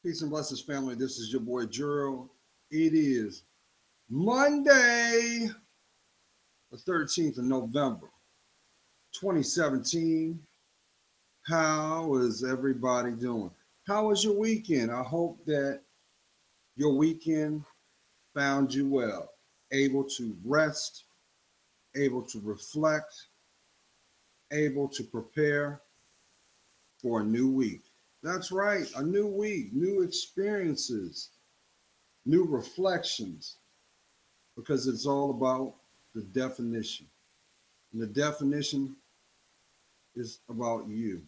Peace and blessings, family. This is your boy Gerald. It is Monday, the 13th of November, 2017. How is everybody doing? How was your weekend? I hope that your weekend found you well, able to rest, able to reflect, able to prepare for a new week. That's right, a new week, new experiences, new reflections, because it's all about the definition. And the definition is about you.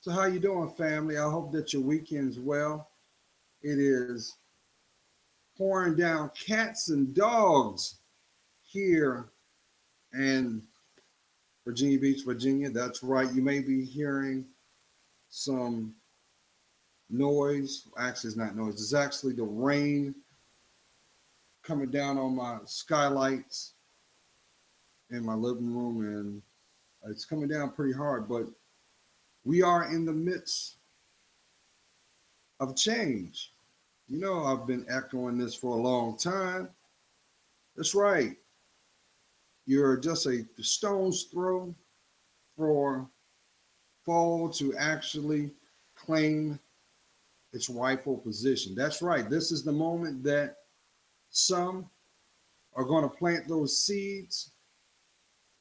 So how you doing, family? I hope that your weekend's well. It is pouring down cats and dogs here in Virginia Beach, Virginia. That's right. You may be hearing some noise. Actually, it's not noise. It's actually the rain coming down on my skylights in my living room, and it's coming down pretty hard, but we are in the midst of change. You know, I've been echoing this for a long time. That's right. You're just a stone's throw for fall to actually claim its rightful position. That's right. This is the moment that some are going to plant those seeds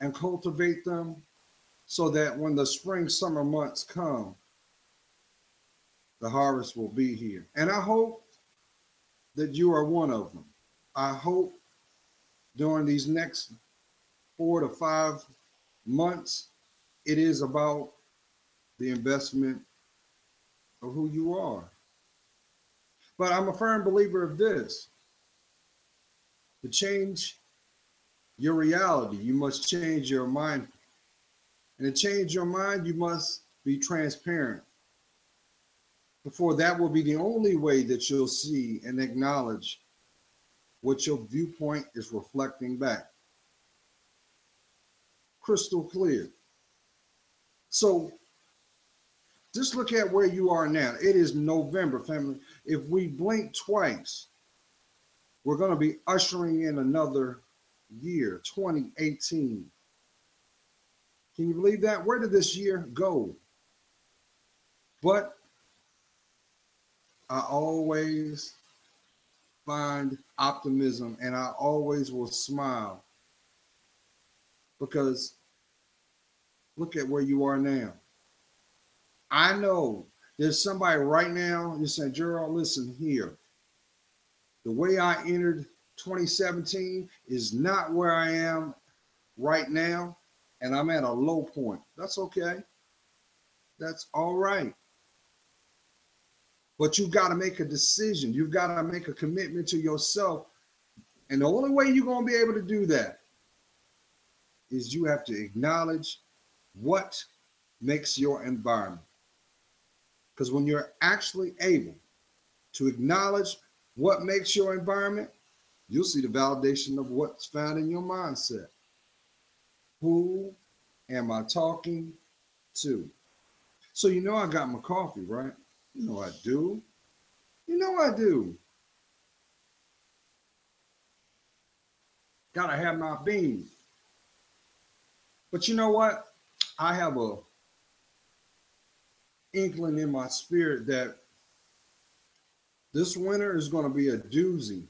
and cultivate them so that when the spring, summer months come, the harvest will be here. And I hope that you are one of them. I hope during these next 4 to 5 months, it is about the investment of who you are. But I'm a firm believer of this. To change your reality, you must change your mind. And to change your mind, you must be transparent. Before that will be the only way that you'll see and acknowledge what your viewpoint is reflecting back. Crystal clear. So just look at where you are now. It is November, family. If we blink twice, we're going to be ushering in another year, 2018. Can you believe that? Where did this year go? But I always find optimism, and I always will smile, because look at where you are now. I know there's somebody right now, you're saying, Gerald, listen here. The way I entered 2017 is not where I am right now, and I'm at a low point. That's okay. That's all right. But you've got to make a decision. You've got to make a commitment to yourself. And the only way you're going to be able to do that is you have to acknowledge what makes your environment. Because when you're actually able to acknowledge what makes your environment, you'll see the validation of what's found in your mindset. Who am I talking to? So you know I got my coffee, right? You know I do. You know I do. Gotta have my beans. But you know what? I have a inkling in my spirit that this winter is going to be a doozy.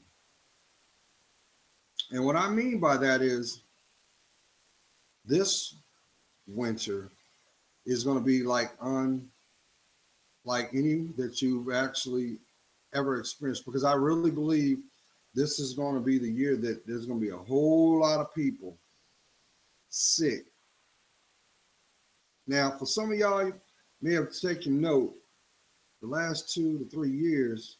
And what I mean by that is this winter is going to be like any that you've actually ever experienced, because I really believe this is going to be the year that there's going to be a whole lot of people sick. Now, for some of y'all, you may have taken note, the last 2 to 3 years,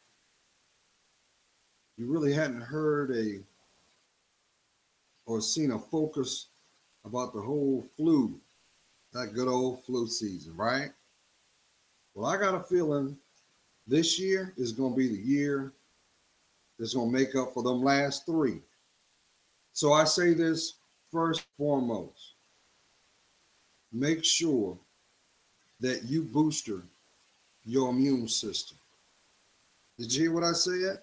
you really hadn't heard or seen a focus about the whole flu, that good old flu season, right? Well, I got a feeling this year is going to be the year that's going to make up for them last 3. So I say this first and foremost. Make sure that you booster your immune system. Did you hear what I said?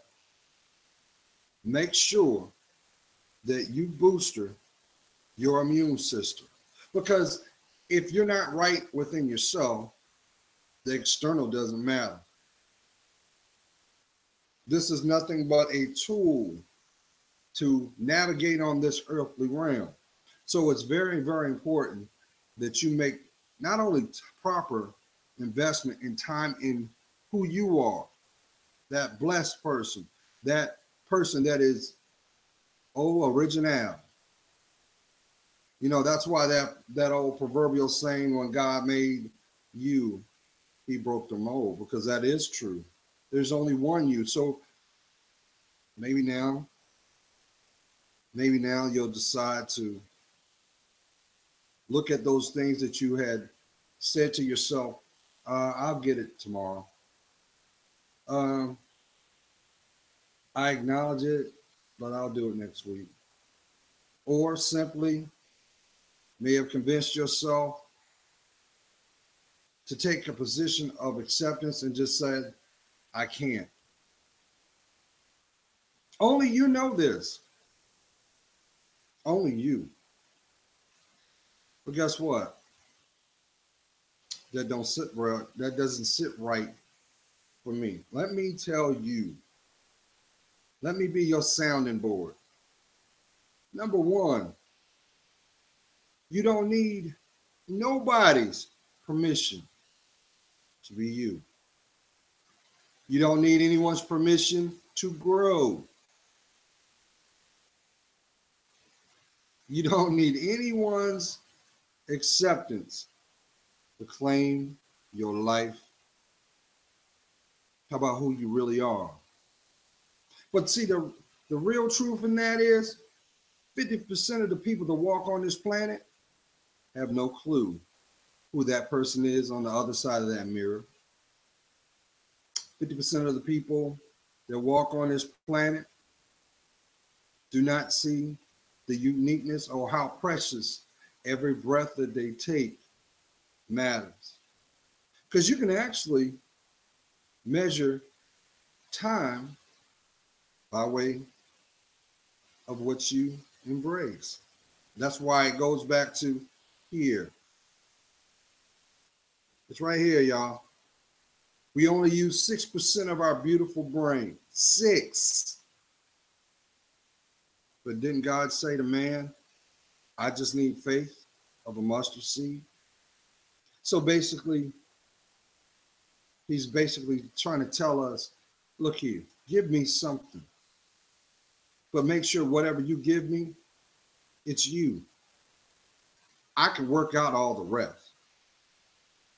Make sure that you booster your immune system. Because if you're not right within yourself, the external doesn't matter. This is nothing but a tool to navigate on this earthly realm. So it's very, very important that you make not only proper investment in time in who you are, that blessed person, that person that is, original. You know, that's why that old proverbial saying, when God made you, he broke the mold, because that is true. There's only one you. So maybe now, you'll decide to look at those things that you had said to yourself, I'll get it tomorrow. Um, I acknowledge it, but I'll do it next week. Or simply may have convinced yourself to take a position of acceptance and just said, I can't. Only you know this. Only you. But guess what? That doesn't sit right for me. Let me tell you. Let me be your sounding board. Number one, you don't need nobody's permission to be you. You don't need anyone's permission to grow. You don't need anyone's acceptance to claim your life. How about who you really are? But see, the real truth in that is 50% of the people that walk on this planet have no clue who that person is on the other side of that mirror. 50% of the people that walk on this planet do not see the uniqueness or how precious every breath that they take matters. Because you can actually measure time by way of what you embrace. That's why it goes back to here. It's right here, y'all. We only use 6% of our beautiful brain. 6. But didn't God say to man, I just need faith of a mustard seed? So basically, he's basically trying to tell us, look here, give me something. But make sure whatever you give me, it's you. I can work out all the rest.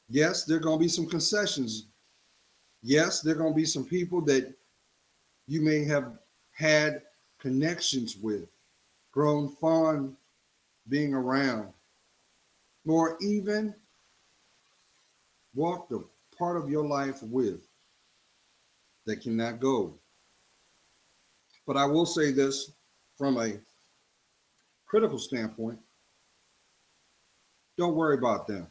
Yes, there are going to be some concessions. Yes, there are going to be some people that you may have had connections with, grown fond being around, or even walked a part of your life with that cannot go. But I will say this from a critical standpoint, don't worry about them.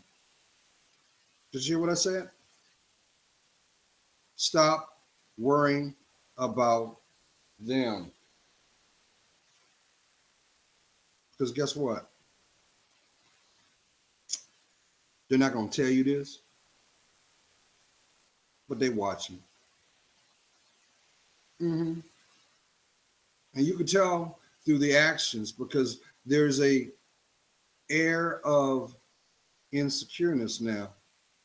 Did you hear what I said? Stop worrying about them. Because guess what? They're not going to tell you this, but they're watching. Mm-hmm. And you can tell through the actions because there's a air of insecureness now.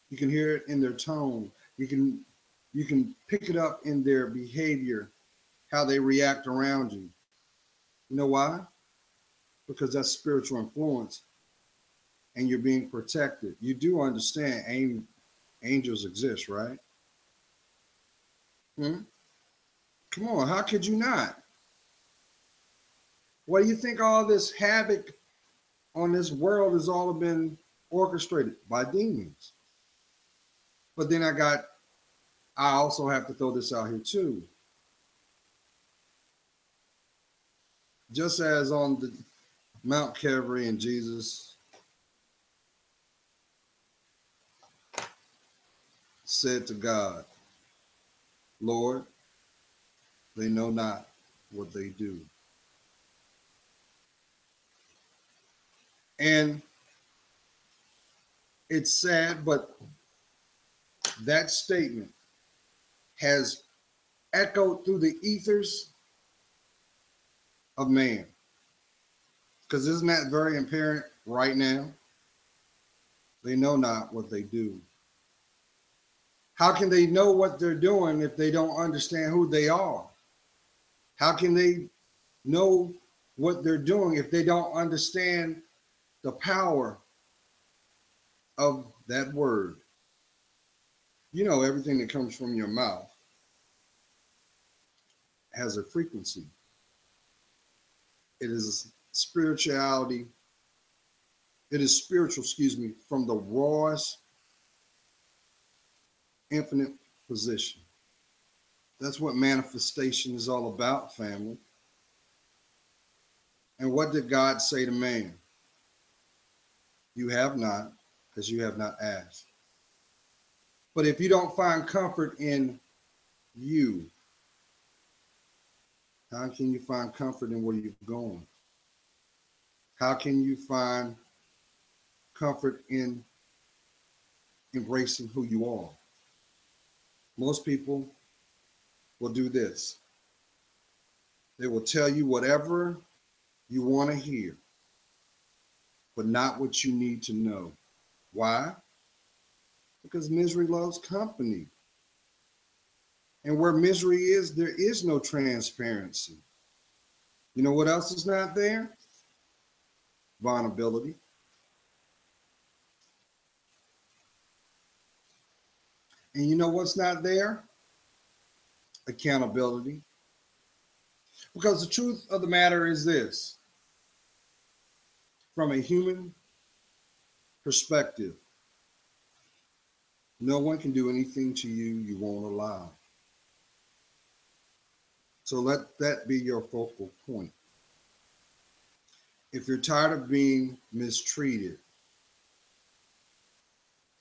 You can hear it in their tone. You can pick it up in their behavior, how they react around you. You know why? Because that's spiritual influence and you're being protected. You do understand angels exist, right? Hmm? Come on, how could you not? What do you think all this havoc on this world has all been orchestrated by demons? But then I also have to throw this out here too. Just as on the Mount Calvary and Jesus said to God, Lord, They know not what they do. And it's sad, but that statement has echoed through the ethers of man. Because isn't that very apparent right now? They know not what they do. How can they know what they're doing if they don't understand who they are? How can they know what they're doing if they don't understand the power of that word? You know, everything that comes from your mouth has a frequency. It is spirituality. It is spiritual, excuse me, from the rawest, infinite position. That's what manifestation is all about, family. And what did God say to man? You have not, because you have not asked. But if you don't find comfort in you, how can you find comfort in where you're going? How can you find comfort in embracing who you are? Most people will do this. They will tell you whatever you want to hear, but not what you need to know. Why? Because misery loves company. And where misery is, there is no transparency. You know what else is not there? Vulnerability. And you know what's not there? Accountability. Because the truth of the matter is this: from a human perspective, no one can do anything to you you won't allow. So let that be your focal point. If you're tired of being mistreated,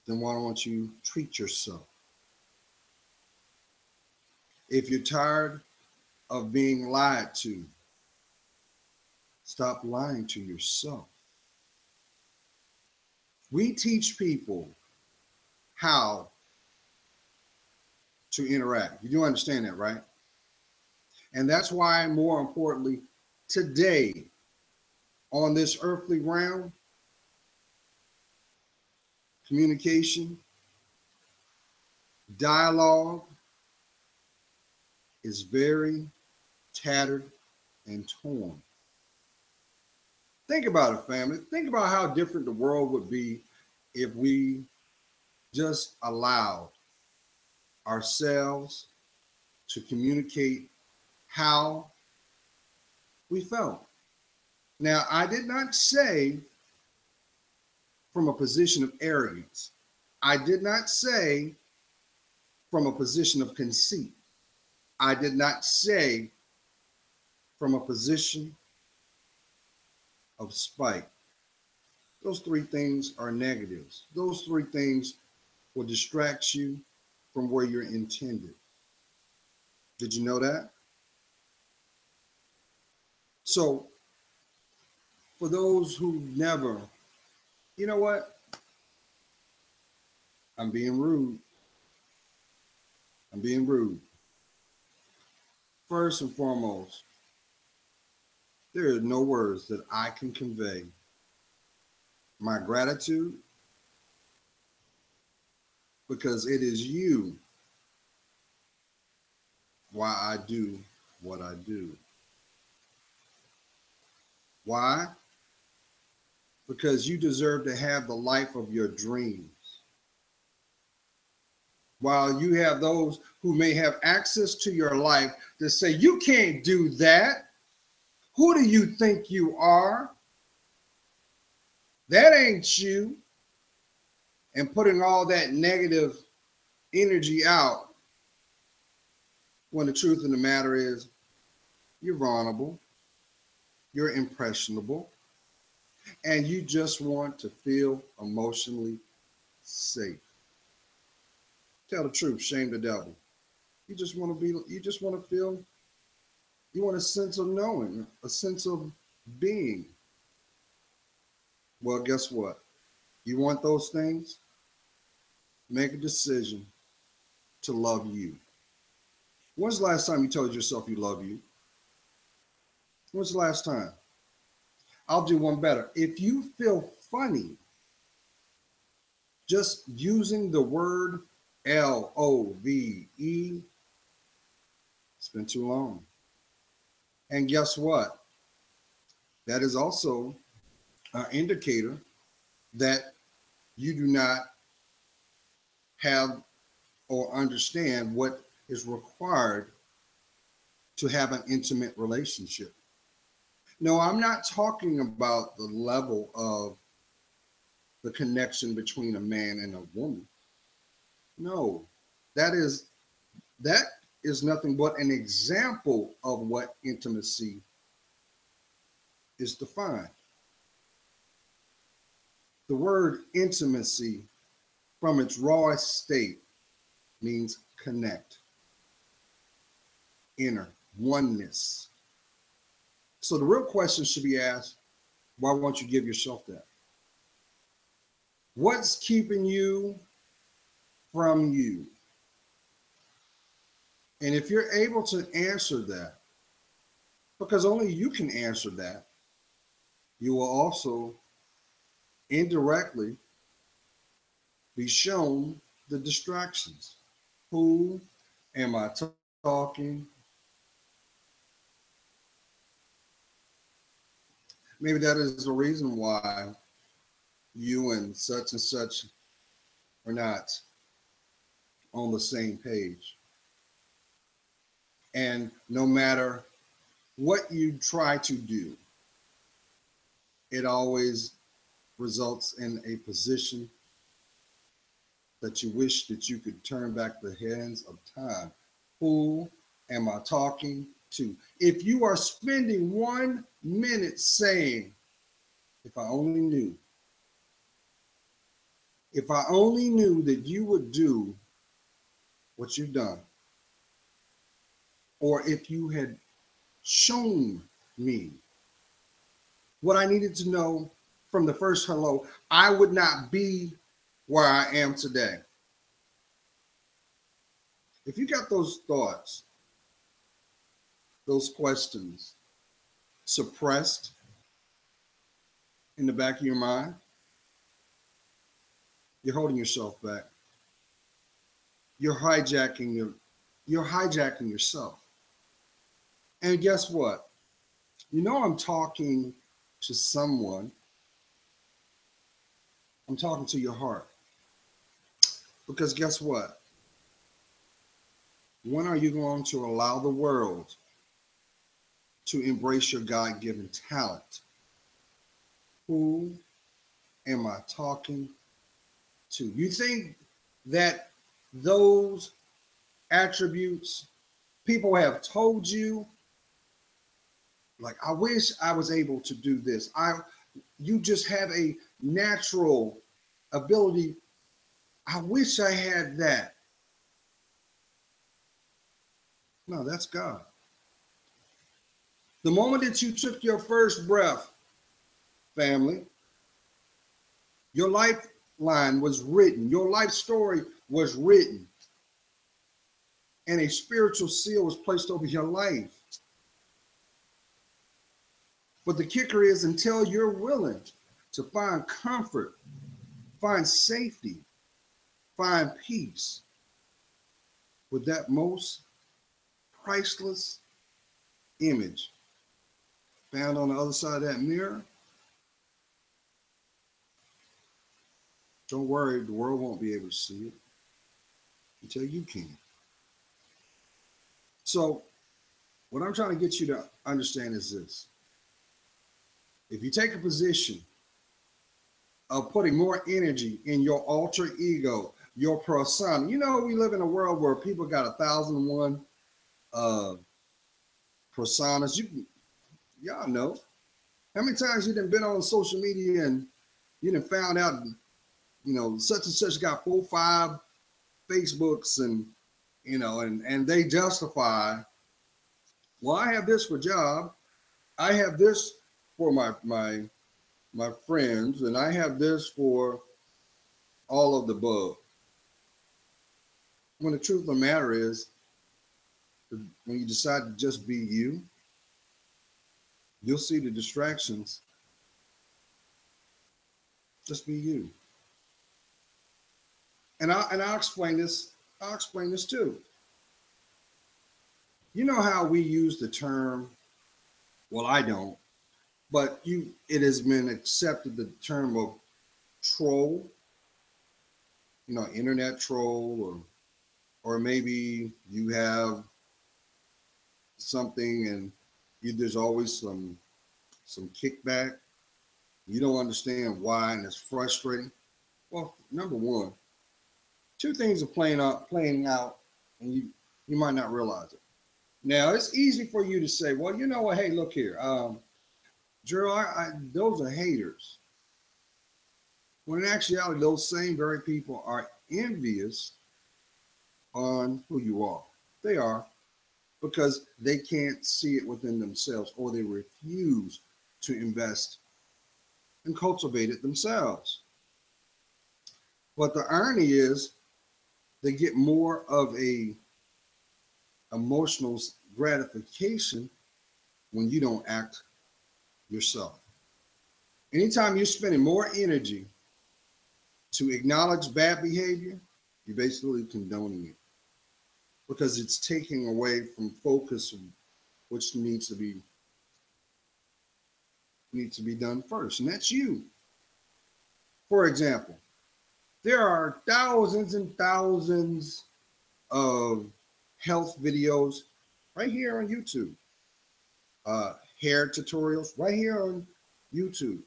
then why don't you treat yourself? If you're tired of being lied to, stop lying to yourself. We teach people how to interact. You do understand that, right? And that's why, more importantly, today on this earthly realm, communication, dialogue is very tattered and torn. Think about it, family. Think about how different the world would be if we just allowed ourselves to communicate how we felt. Now, I did not say from a position of arrogance. I did not say from a position of conceit. I did not say from a position of spite. Those three things are negatives. Those three things will distract you from where you're intended. Did you know that? So, for those who never, you know what? I'm being rude. I'm being rude. First and foremost, there are no words that I can convey my gratitude, because it is you why I do what I do. Why? Because you deserve to have the life of your dreams. While you have those who may have access to your life to say, you can't do that. Who do you think you are? That ain't you. And putting all that negative energy out, when the truth of the matter is, you're vulnerable, you're impressionable, and you just want to feel emotionally safe. Tell the truth, shame the devil. You just want to feel You want a sense of knowing, a sense of being. Well, guess what? You want those things? Make a decision to love you. When's the last time you told yourself you love you? When's the last time? I'll do one better. If you feel funny just using the word LOVE, it's been too long. And guess what? That is also an indicator that you do not have or understand what is required to have an intimate relationship. No, I'm not talking about the level of the connection between a man and a woman. No, that is that is nothing but an example of what intimacy is defined. The word intimacy from its rawest state means connect, inner, oneness. So the real question should be asked, why won't you give yourself that? What's keeping you from you? And if you're able to answer that, because only you can answer that, you will also indirectly be shown the distractions. Who am I talking? Maybe that is the reason why you and such are not on the same page. And no matter what you try to do, it always results in a position that you wish that you could turn back the hands of time. Who am I talking to? If you are spending 1 minute saying, if I only knew, if I only knew that you would do what you've done, or if you had shown me what I needed to know from the first hello, I would not be where I am today. If you got those thoughts, those questions suppressed in the back of your mind, you're holding yourself back. You're hijacking yourself. And guess what? You know I'm talking to someone. I'm talking to your heart. Because guess what? When are you going to allow the world to embrace your God-given talent? Who am I talking to? You think that those attributes people have told you, like, I wish I was able to do this. You just have a natural ability. I wish I had that. No, that's God. The moment that you took your first breath, family, your lifeline was written. Your life story was written. And a spiritual seal was placed over your life. But the kicker is, until you're willing to find comfort, find safety, find peace with that most priceless image found on the other side of that mirror, don't worry, the world won't be able to see it until you can. So what I'm trying to get you to understand is this. If you take a position of putting more energy in your alter ego, your persona, you know, we live in a world where people got 1,001 personas. Y'all know. How many times you done been on social media and you done found out, you know, such and such got 4, 5 Facebooks and, you know, and they justify Well, I have this for job. I have this for my friends, and I have this for all of the above. When the truth of the matter is, when you decide to just be you, you'll see the distractions. Just be you. And I'll explain this. I'll explain this too. You know how we use the term, well, I don't, but it has been accepted the term of troll, internet troll, or maybe you have something and there's always some kickback. You don't understand why, and it's frustrating. Well, number one, two things are playing out, and you might not realize it. Now, it's easy for you to say, well, you know what? Hey, look here, Gerald, those are haters. When in actuality, those same very people are envious on who you are. They are, because they can't see it within themselves, or they refuse to invest and cultivate it themselves. But the irony is, they get more of a emotional gratification when you don't act yourself. Anytime you're spending more energy to acknowledge bad behavior, you're basically condoning it, because it's taking away from focus, which needs to be done first, and that's you. For example, there are thousands and thousands of health videos right here on YouTube, hair tutorials right here on YouTube,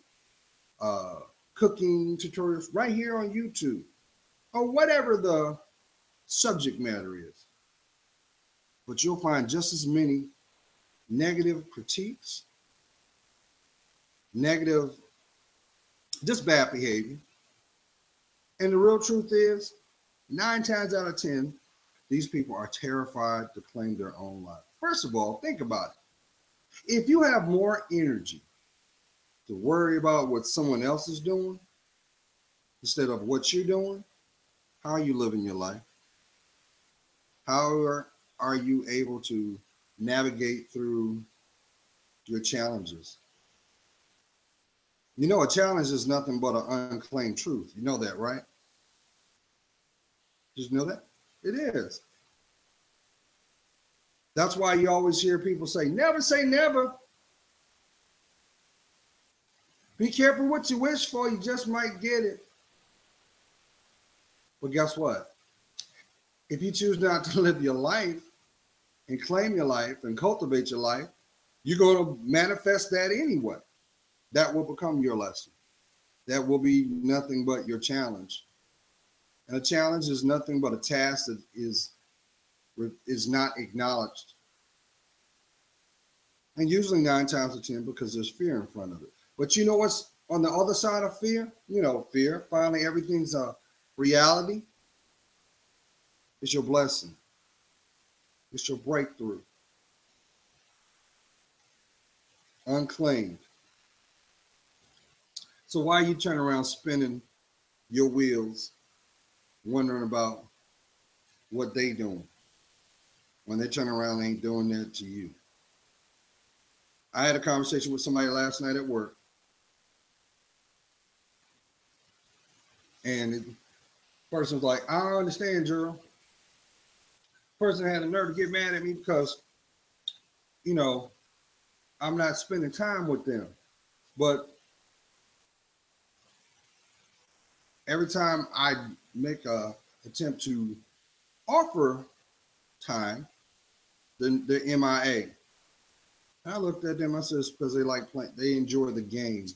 uh, cooking tutorials right here on YouTube, or whatever the subject matter is. But you'll find just as many negative critiques, negative, just bad behavior. And the real truth is, 9 times out of 10, these people are terrified to claim their own life. First of all, think about it. If you have more energy to worry about what someone else is doing instead of what you're doing, how are you living your life? How are you able to navigate through your challenges? You know, a challenge is nothing but an unclaimed truth. You know that, right? Just know that? It is. That's why you always hear people say never. Be careful what you wish for. You just might get it. But guess what? If you choose not to live your life and claim your life and cultivate your life, you're going to manifest that anyway. That will become your lesson. That will be nothing but your challenge. And a challenge is nothing but a task that is not acknowledged. And usually 9 times out of 10, because there's fear in front of it. But you know what's on the other side of fear? Fear. Finally, everything's a reality. It's your blessing. It's your breakthrough. Unclaimed. So why you turn around spinning your wheels, wondering about what they doing, when they turn around and ain't doing that to you? I had a conversation with somebody last night at work, and the person was like, I don't understand, Gerald. The person had the nerve to get mad at me because, I'm not spending time with them. But every time I make a attempt to offer time, then they're MIA. And I looked at them, I said, it's because they like playing, they enjoy the game.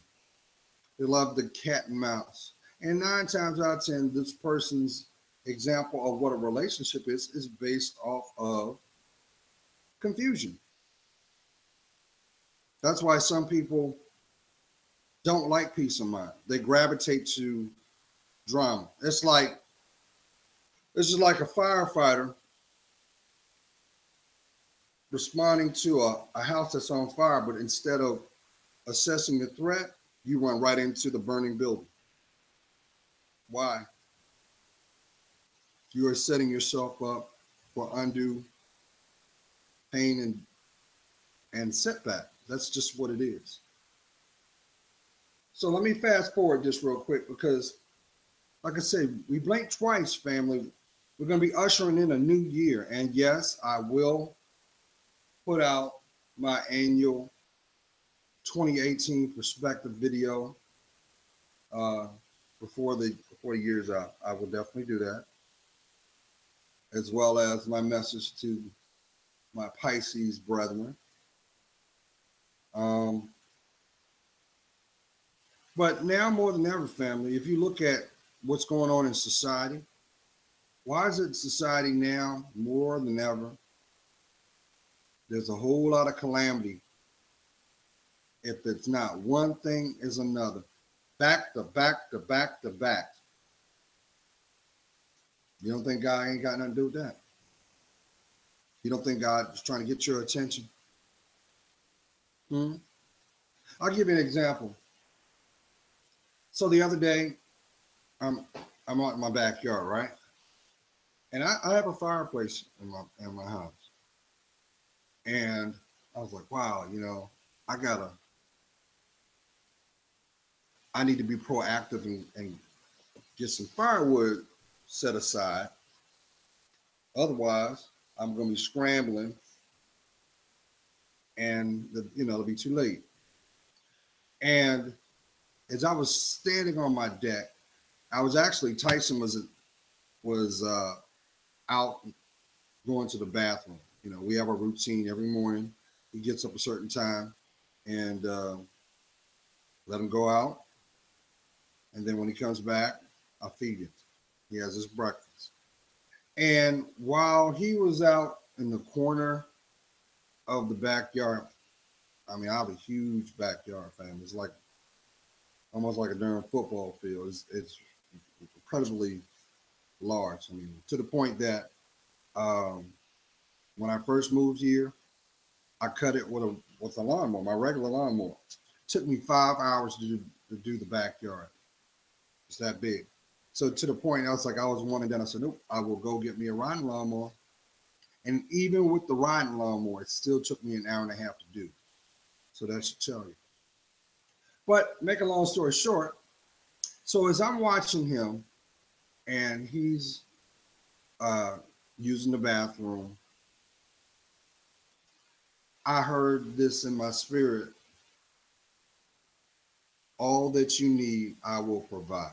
They love the cat and mouse. And 9 times out of 10, this person's example of what a relationship is based off of confusion. That's why some people don't like peace of mind. They gravitate to drama. It's just like a firefighter responding to a house that's on fire, but instead of assessing the threat, you run right into the burning building. Why? You are setting yourself up for undue pain and setback. That's just what it is. So let me fast forward this real quick because, like I said, we blink twice, family. We're going to be ushering in a new year. And yes, I will put out my annual 2018 perspective video before the year's out. I will definitely do that, as well as my message to my Pisces brethren. But now more than ever, family, if you look at what's going on in society, why is it society now more than ever? There's a whole lot of calamity. If it's not one thing, is another. Back to back to back to back. You don't think God ain't got nothing to do with that? You don't think God is trying to get your attention? I'll give you an example. So the other day, I'm out in my backyard, right? And I have a fireplace in my house. And I was like, wow, you know, I need to be proactive and get some firewood set aside. Otherwise, I'm going to be scrambling and, it'll be too late. And as I was standing on my deck, Tyson was out going to the bathroom. You know, we have a routine every morning. He gets up a certain time and let him go out. And then when he comes back, I feed him. He has his breakfast. And while he was out in the corner of the backyard, I mean, I have a huge backyard, fam. It's like almost like a darn football field. It's incredibly large. I mean, to the point that when I first moved here, I cut it with a lawnmower, my regular lawnmower. It took me 5 hours to do the backyard. It's that big. So to the point, I was one and done. I said, nope, I will go get me a riding lawnmower. And even with the riding lawnmower, it still took me an hour and a half to do. So that should tell you. But make a long story short, so as I'm watching him and he's using the bathroom, I heard this in my spirit: all that you need, I will provide.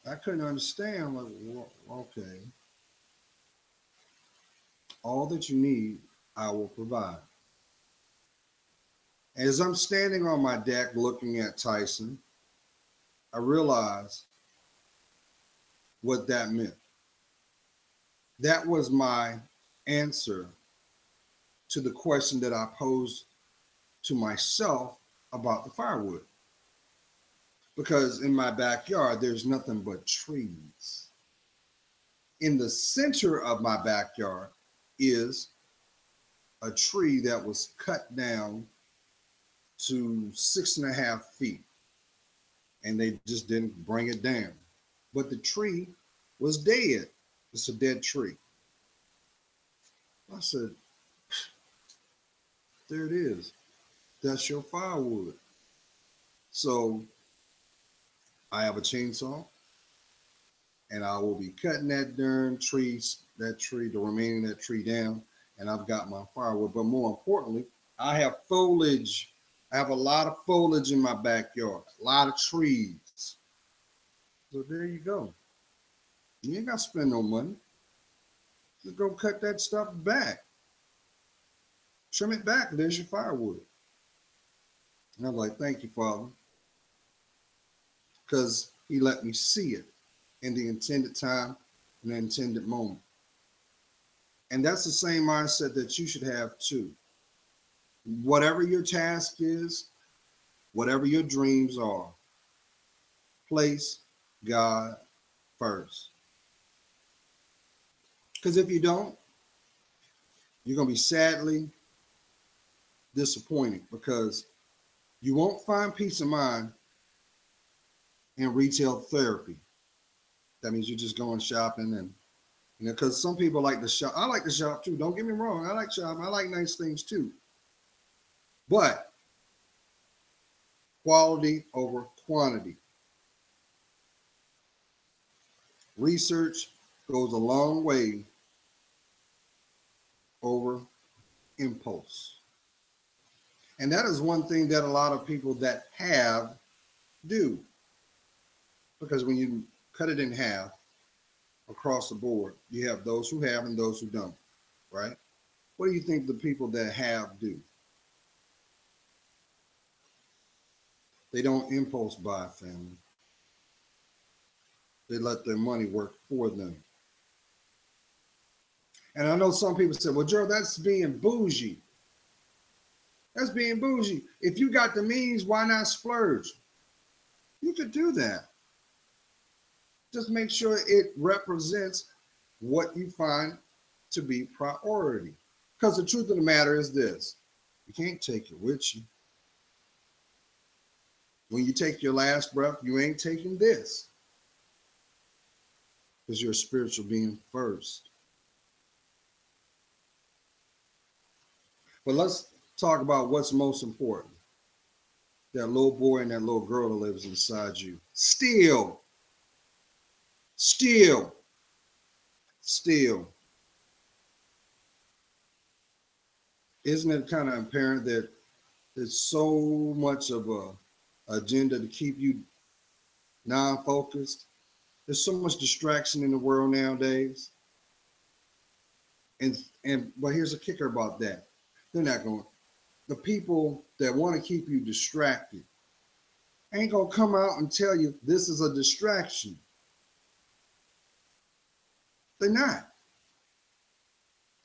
I couldn't understand, like, well, okay. All that you need, I will provide. As I'm standing on my deck looking at Tyson, I realized what that meant. That was my answer to the question that I posed to myself about the firewood. Because in my backyard, there's nothing but trees. In the center of my backyard is a tree that was cut down to 6.5 feet. And they just didn't bring it down. But the tree was dead. It's a dead tree. I said, there it is. That's your firewood. So I have a chainsaw and I will be cutting that darn tree, the remaining of that tree down, and I've got my firewood. But more importantly, I have foliage. I have a lot of foliage in my backyard, a lot of trees. So there you go. You ain't got to spend no money. Just go cut that stuff back. Trim it back. There's your firewood. And I'm like, thank you, Father. Because he let me see it in the intended time and the intended moment. And that's the same mindset that you should have too. Whatever your task is, whatever your dreams are, place God first. Because if you don't, You're going to be sadly disappointed because you won't find peace of mind in retail therapy. That means you're just going shopping and, because some people like to shop. I like to shop too. Don't get me wrong. I like shopping. I like nice things too. But quality over quantity. Research goes a long way over impulse. And that is one thing that a lot of people that have do. Because when you cut it in half across the board, you have those who have and those who don't, right? What do you think the people that have do? They don't impulse buy, family. They let their money work for them. And I know some people say, well, Joe, that's being bougie. That's being bougie. If you got the means, why not splurge? You could do that. Just make sure it represents what you find to be priority. Because the truth of the matter is this: you can't take it with you. When you take your last breath, you ain't taking this. Because you're a spiritual being first. But let's talk about what's most important. That little boy and that little girl that lives inside you. Still. Isn't it kind of apparent that there's so much of a agenda to keep you non-focused? There's so much distraction in the world nowadays. But here's a kicker about that. They're not going. The people that want to keep you distracted ain't going to come out and tell you this is a distraction. They're not.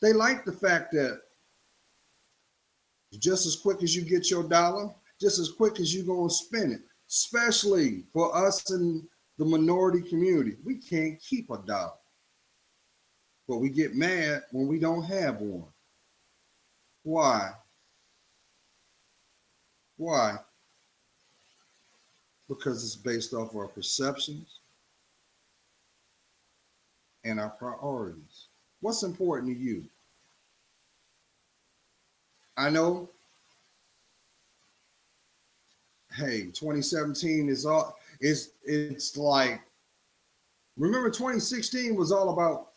They like the fact that just as quick as you get your dollar, just as quick as you're going to spend it, especially for us in the minority community. We can't keep a dollar, but we get mad when we don't have one. Why? Why? Because it's based off our perceptions and our priorities. What's important to you? I know, hey, 2017 is all, it's like, remember 2016 was all about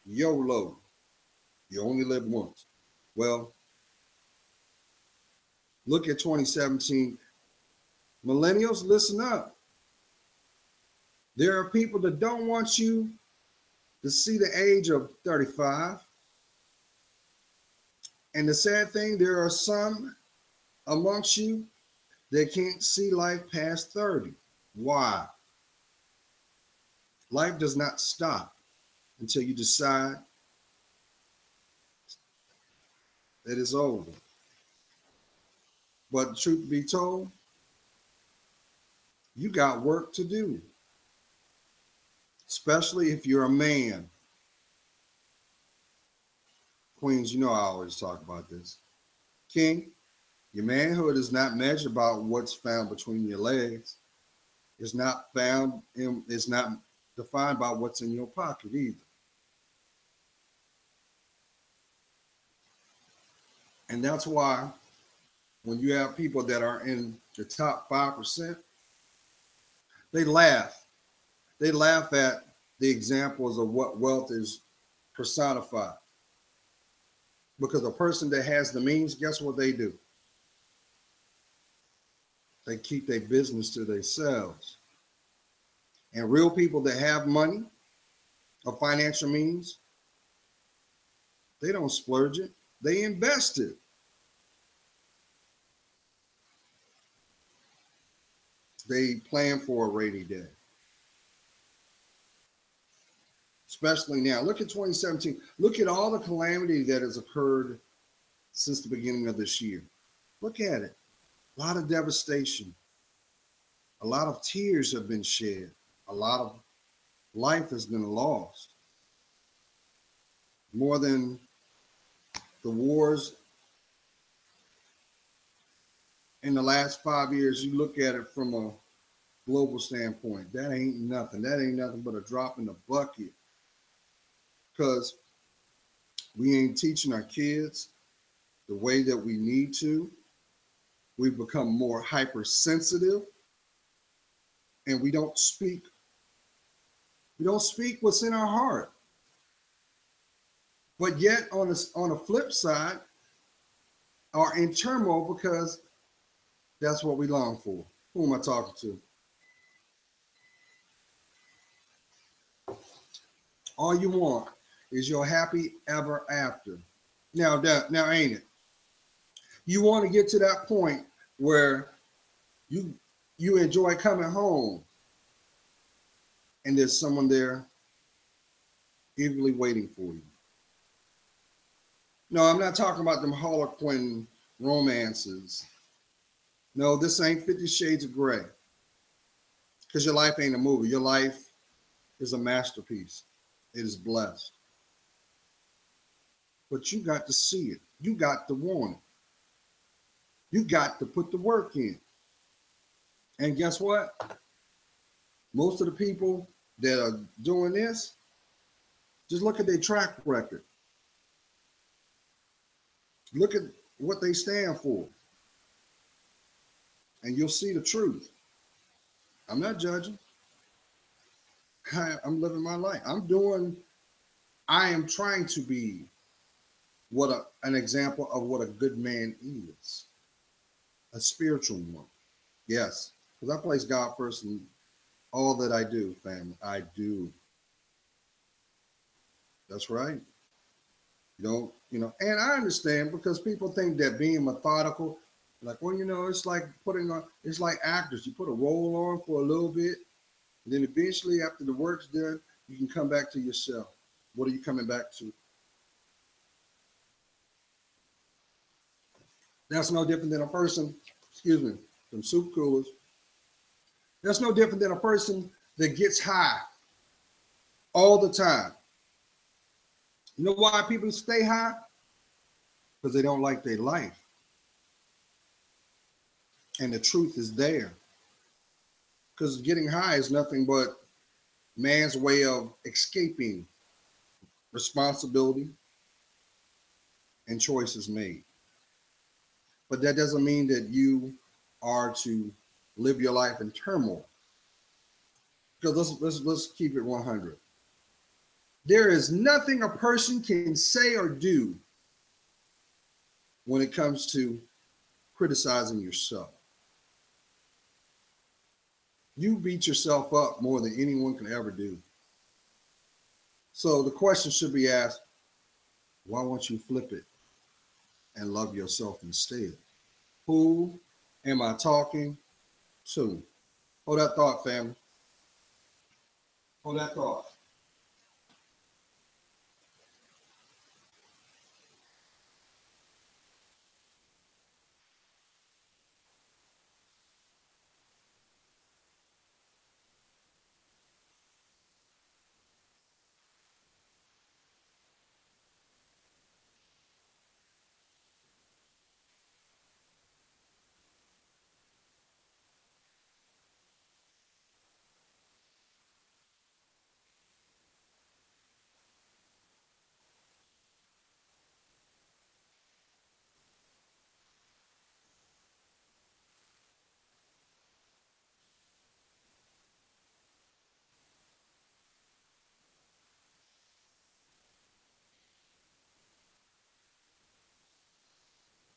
YOLO. You only live once. Well, look at 2017. Millennials, listen up. There are people that don't want you to see the age of 35. And the sad thing, there are some amongst you that can't see life past 30. Why? Life does not stop until you decide that it's over. But truth be told, you got work to do, especially if you're a man. Queens, you know I always talk about this. King, your manhood is not measured by what's found between your legs. It's not defined by what's in your pocket either. And that's why when you have people that are in the top 5%, they laugh. They laugh at the examples of what wealth is personified. Because a person that has the means, guess what they do? They keep their business to themselves. And real people that have money or financial means, they don't splurge it. They invest it. They plan for a rainy day. Especially now. Look at 2017. Look at all the calamity that has occurred since the beginning of this year. Look at it. A lot of devastation. A lot of tears have been shed. A lot of life has been lost. More than The wars in the last 5 years, you look at it from a global standpoint, that ain't nothing. That ain't nothing but a drop in the bucket because we ain't teaching our kids the way that we need to. We've become more hypersensitive and we don't speak what's in our heart. But yet on a flip side, are in turmoil because that's what we long for. Who am I talking to? All you want is your happy ever after. Now ain't it? You want to get to that point where you you enjoy coming home and there's someone there eagerly waiting for you. No, I'm not talking about them Harlequin romances. No, this ain't 50 Shades of Grey. Because your life ain't a movie. Your life is a masterpiece. It is blessed. But you got to see it. You got to want it. You got to put the work in. And guess what? Most of the people that are doing this, just look at their track record. Look at what they stand for. And you'll see the truth. I'm not judging. I'm living my life. I am trying to be an example of what a good man is. A spiritual one. Yes. Because I place God first in all that I do, family. I do. That's right. And I understand because people think that being methodical, like, well, it's like it's like actors. You put a role on for a little bit, and then eventually, after the work's done, you can come back to yourself. What are you coming back to? That's no different than a person, excuse me, from soup coolers. That's no different than a person that gets high all the time. You know why people stay high? Because they don't like their life. And the truth is there. Because getting high is nothing but man's way of escaping responsibility and choices made. But that doesn't mean that you are to live your life in turmoil. Because let's keep it 100. There is nothing a person can say or do when it comes to criticizing yourself. You beat yourself up more than anyone can ever do. So the question should be asked, why won't you flip it and love yourself instead? Who am I talking to? Hold that thought, family. Hold that thought.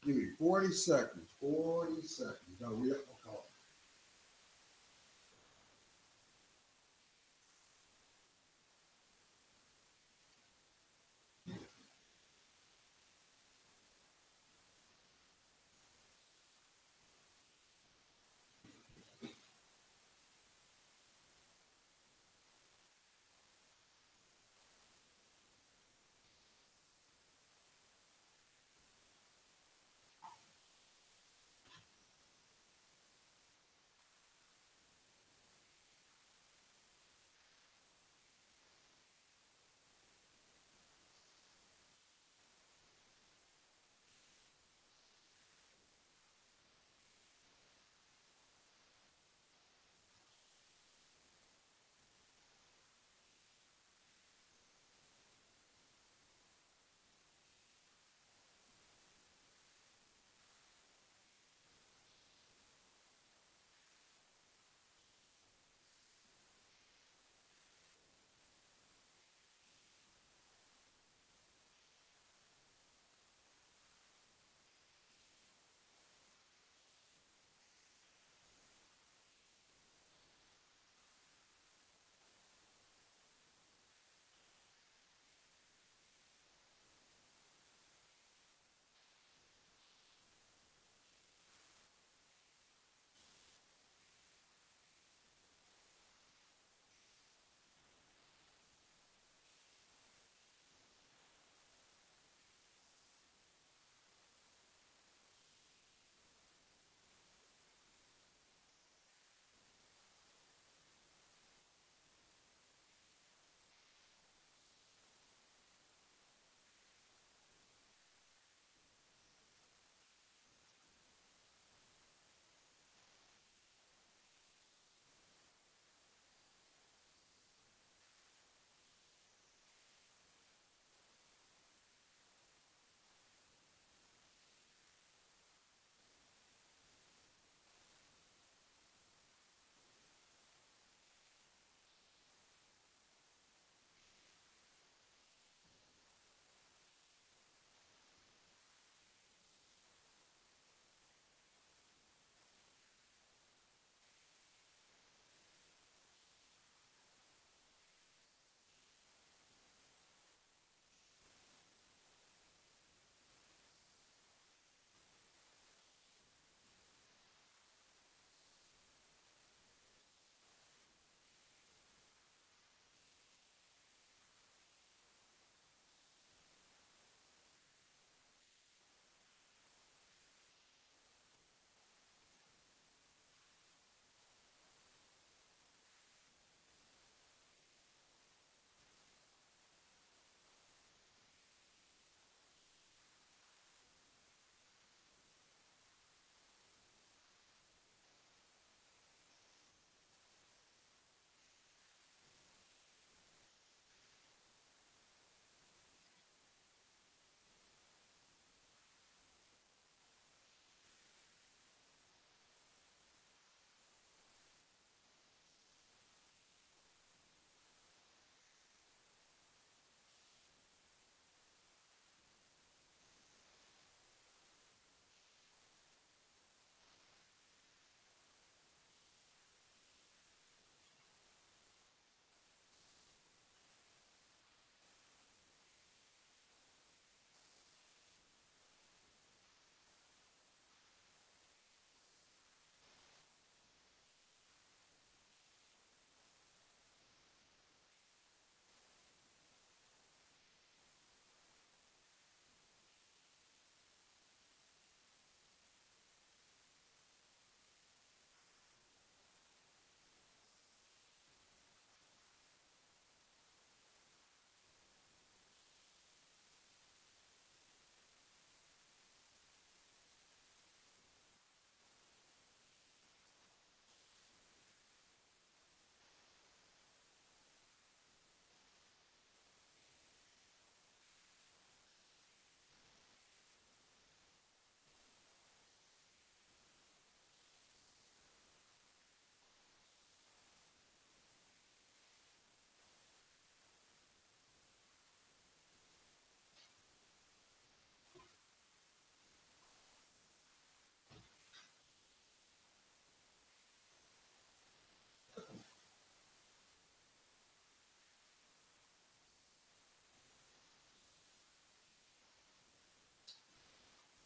Give me 40 seconds. 40 seconds. No, we have to call.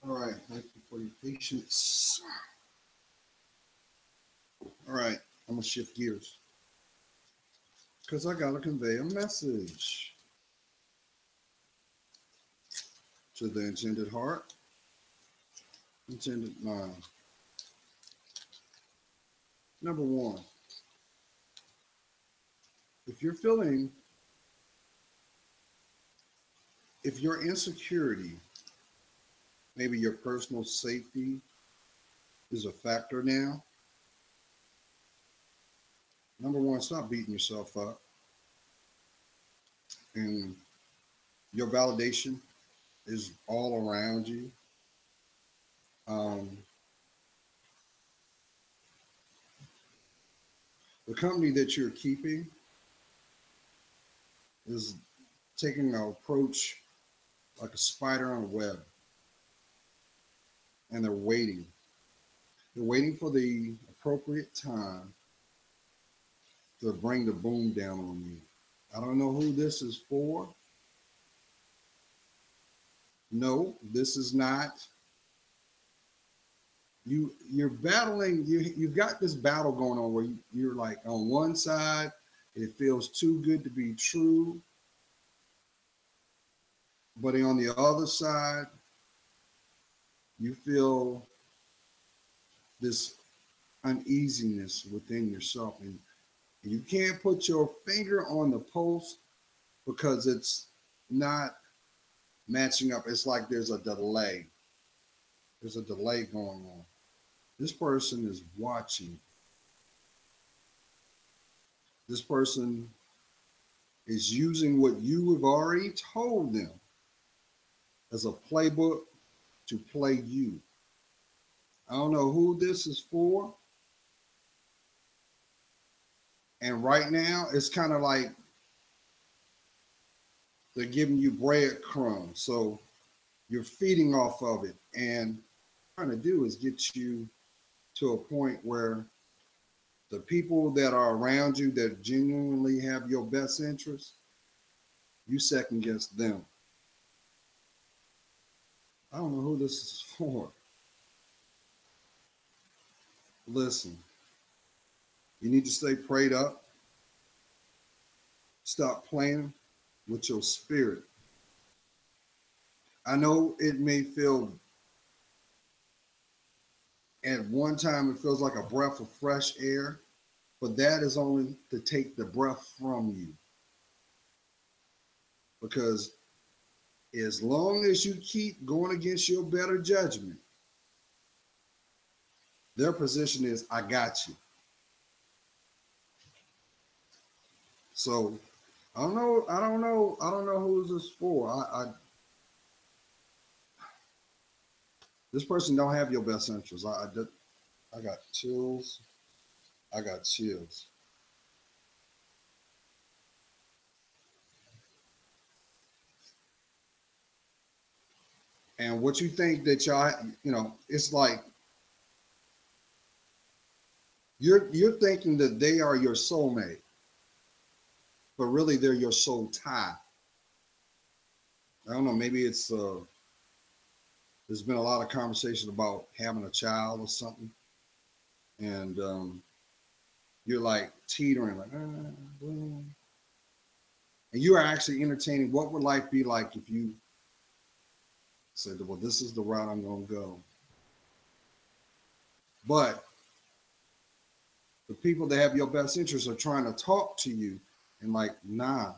All right, thank you for your patience. All right, I'm gonna shift gears because I gotta convey a message to the intended heart, intended mind. Number one, if you're feeling, if your insecurity, maybe your personal safety is a factor now, number one, stop beating yourself up. And your validation is all around you. Um, the company that you're keeping is taking an approach like a spider on a web, and they're waiting. They're waiting for the appropriate time to bring the boom down on you. I don't know who this is for. No, this is not. You're battling. You've got this battle going on where you're like on one side, it feels too good to be true, but on the other side, you feel this uneasiness within yourself, and you can't put your finger on the pulse because it's not matching up. It's like there's a delay. There's a delay going on. This person is watching. This person is using what you have already told them as a playbook to play you. I don't know who this is for. And right now, it's kind of like they're giving you breadcrumbs. So you're feeding off of it. And what I'm trying to do is get you to a point where the people that are around you that genuinely have your best interest, you second guess them. I don't know who this is for. Listen, you need to stay prayed up. Stop playing with your spirit. I know it may feel, at one time, it feels like a breath of fresh air, but that is only to take the breath from you. Because as long as you keep going against your better judgment, their position is, I got you. So I don't know who this is for. This person don't have your best interest. I got chills. I got chills. And what you think that y'all, it's like you're thinking that they are your soulmate, but really they're your soul tie. I don't know. Maybe it's there's been a lot of conversation about having a child or something, and you're like teetering, like, and you are actually entertaining what would life be like if you said, well, this is the route I'm going to go. But the people that have your best interests are trying to talk to you and like, nah,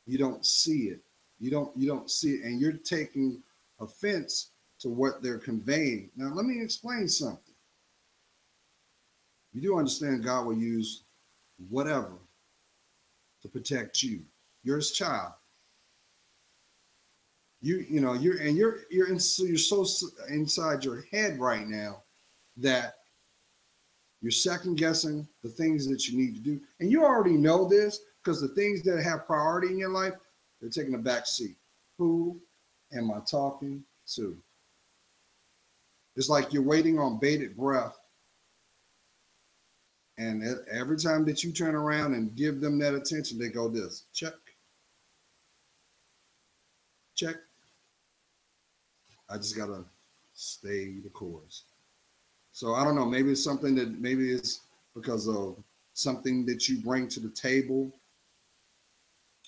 you don't see it. You don't see it. And you're taking offense to what they're conveying. Now, let me explain something. You do understand God will use whatever to protect you. You're his child. You're so inside your head right now that you're second guessing the things that you need to do. And you already know this because the things that have priority in your life, they're taking a back seat. Who am I talking to? It's like you're waiting on bated breath. And every time that you turn around and give them that attention, they go this, check, check. I just got to Stay the course. So I don't know. Maybe it's something that maybe it's because of something that you bring to the table.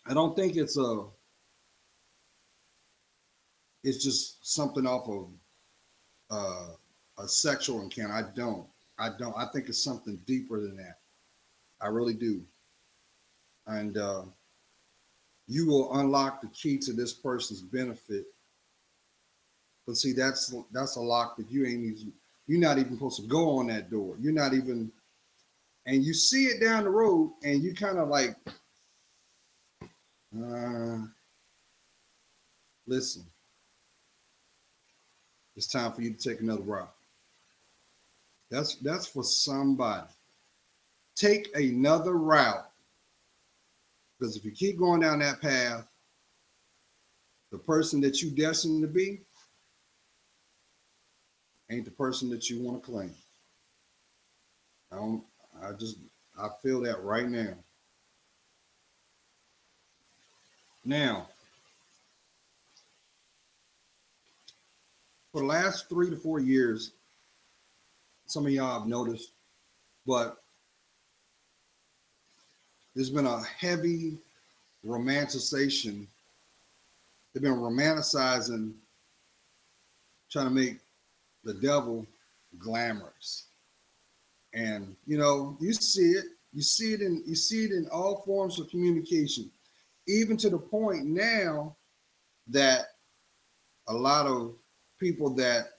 I don't think it's a. It's just something off of a sexual encounter. I don't. I don't. I think it's something deeper than that. I really do. And you will unlock the key to this person's benefit. But see, that's a lock that you ain't even. You're not even supposed to go on that door. You're not even. And you see it down the road, and you kind of like, uh, listen. It's time for you to take another route. That's for somebody. Take another route. Because if you keep going down that path, the person that you destined to be ain't the person that you want to claim. I don't I feel that right now. Now, for the last 3 to 4 years, some of y'all have noticed, but there's been a heavy romanticization. They've been romanticizing, trying to make the devil glamorous. And you see it. You see it in all forms of communication, even to the point now that a lot of people that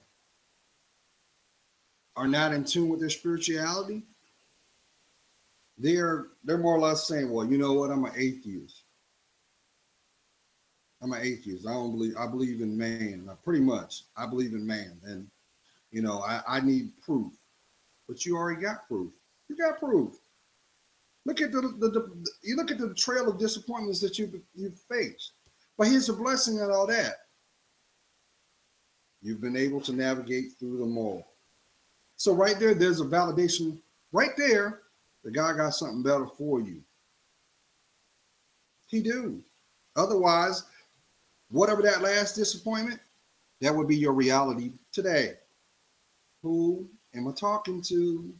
are not in tune with their spirituality, they're more or less saying, well, you know what, I'm an atheist. I'm an atheist. I believe in man. Pretty much, I believe in man. And, I need proof. But you already got proof. You got proof. Look at you look at the trail of disappointments that you've faced. But here's the blessing in all that. You've been able to navigate through them all. So right there, there's a validation. Right there, the guy got something better for you. He do. Otherwise, whatever that last disappointment, that would be your reality today. Who am I talking to?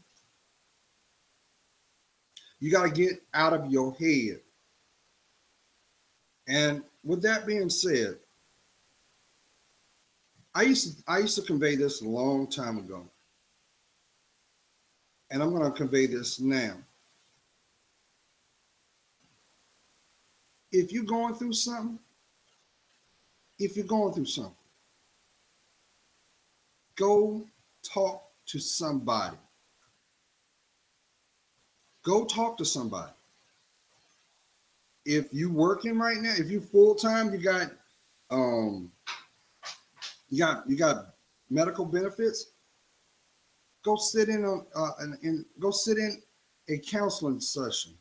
You got to get out of your head. And with that being said, I used to convey this a long time ago. And I'm going to convey this now. If you're going through something, go talk to somebody. Go talk to somebody. If you working right now, if you full time, you got medical benefits. Go sit in and go sit in a counseling session.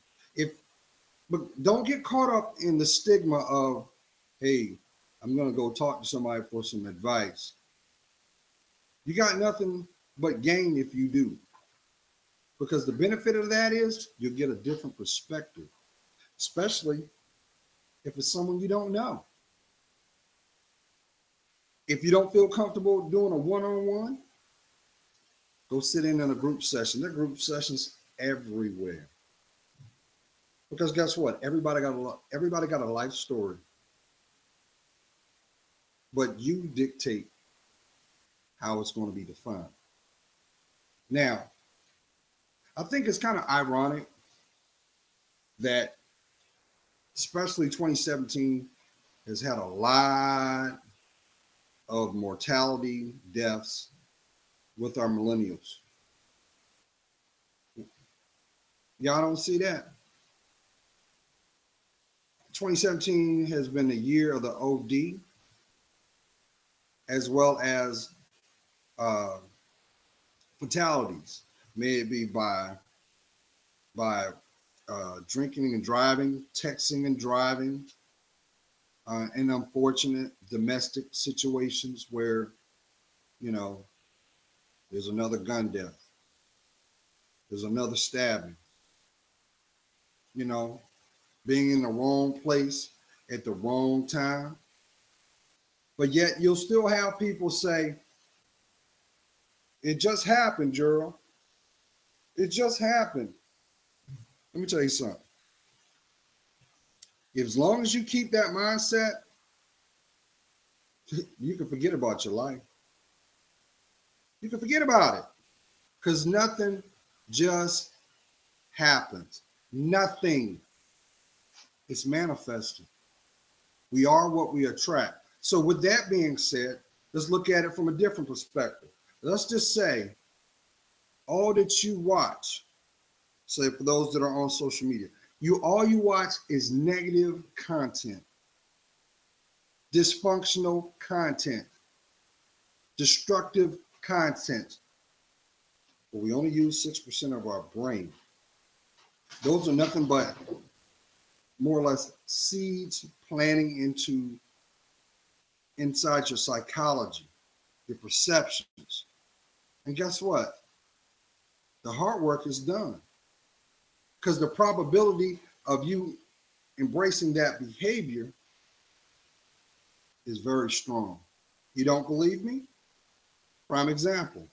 But don't get caught up in the stigma of, hey, I'm gonna go talk to somebody for some advice. You got nothing but gain if you do. Because the benefit of that is you'll get a different perspective, especially if it's someone you don't know. If you don't feel comfortable doing a one-on-one, go sit in a group session. There are group sessions everywhere. Because guess what? Everybody got a life story. But you dictate how it's going to be defined. Now, I think it's kind of ironic that especially 2017 has had a lot of mortality deaths with our millennials. Y'all don't see that? 2017 has been the year of the OD, as well as fatalities, may it be by drinking and driving, texting and driving, and unfortunate domestic situations where, there's another gun death, there's another stabbing, being in the wrong place at the wrong time. But yet you'll still have people say, It just happened, Gerald. It just happened. Let me tell you something. As long as you keep that mindset, you can forget about your life. You can forget about it because nothing just happens. Nothing is manifested. We are what we attract. So with that being said, let's look at it from a different perspective. Let's just say all that you watch, say for those that are on social media, all you watch is negative content, dysfunctional content, destructive content. But we only use 6% of our brain. Those are nothing but more or less seeds planting inside your psychology, your perceptions. And guess what? The hard work is done. Because the probability of you embracing that behavior is very strong. You don't believe me? Prime example.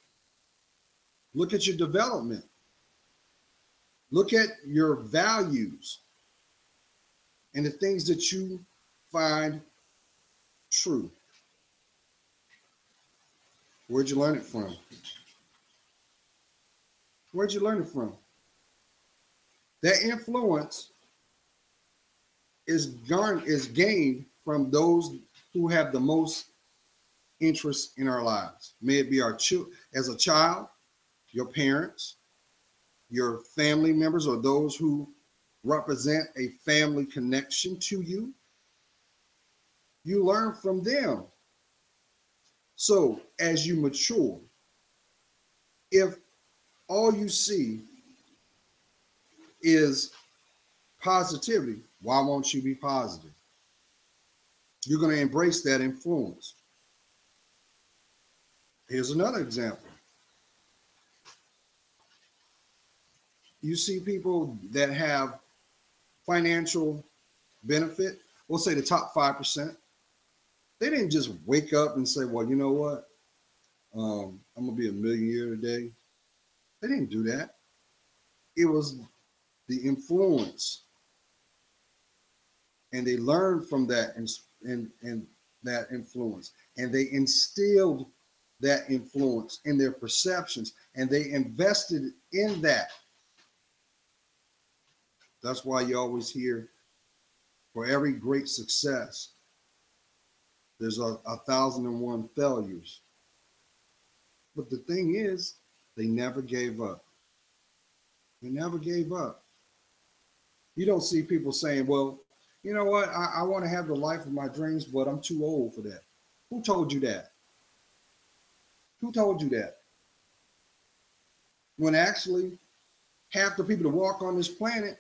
Look at your development. Look at your values and the things that you find true. Where'd you learn it from? Where'd you learn it from? That influence is gained from those who have the most interest in our lives. May it be as a child, your parents, your family members, or those who represent a family connection to you. You learn from them. So as you mature, if all you see is positivity, why won't you be positive? You're going to embrace that influence. Here's another example. You see people that have financial benefit, we'll say the top 5%. They didn't just wake up and say, well, you know what? I'm going to be a millionaire today. They didn't do that. It was the influence. And they learned from that and that influence. And they instilled that influence in their perceptions. And they invested in that. That's why you always hear, for every great success, there's 1,001 failures. But the thing is, they never gave up. They never gave up. You don't see people saying, well, you know what? I want to have the life of my dreams, but I'm too old for that. Who told you that? Who told you that? When actually, half the people that walk on this planet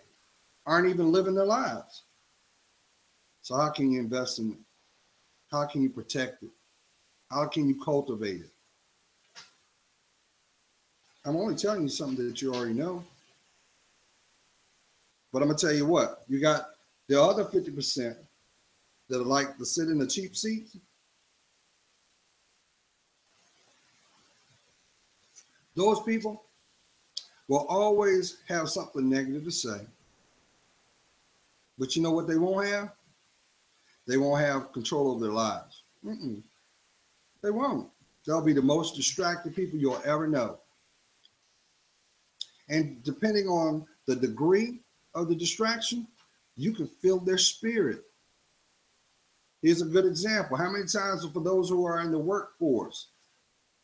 aren't even living their lives. So how can you invest in it? How can you protect it? How can you cultivate it? I'm only telling you something that you already know. But I'm going to tell you what. You got the other 50% that like to sit in the cheap seats. Those people will always have something negative to say. But you know what they won't have? They won't have control of their lives. They won't. They'll be the most distracted people you'll ever know. And depending on the degree of the distraction, you can feel their spirit. Here's a good example. How many times for those who are in the workforce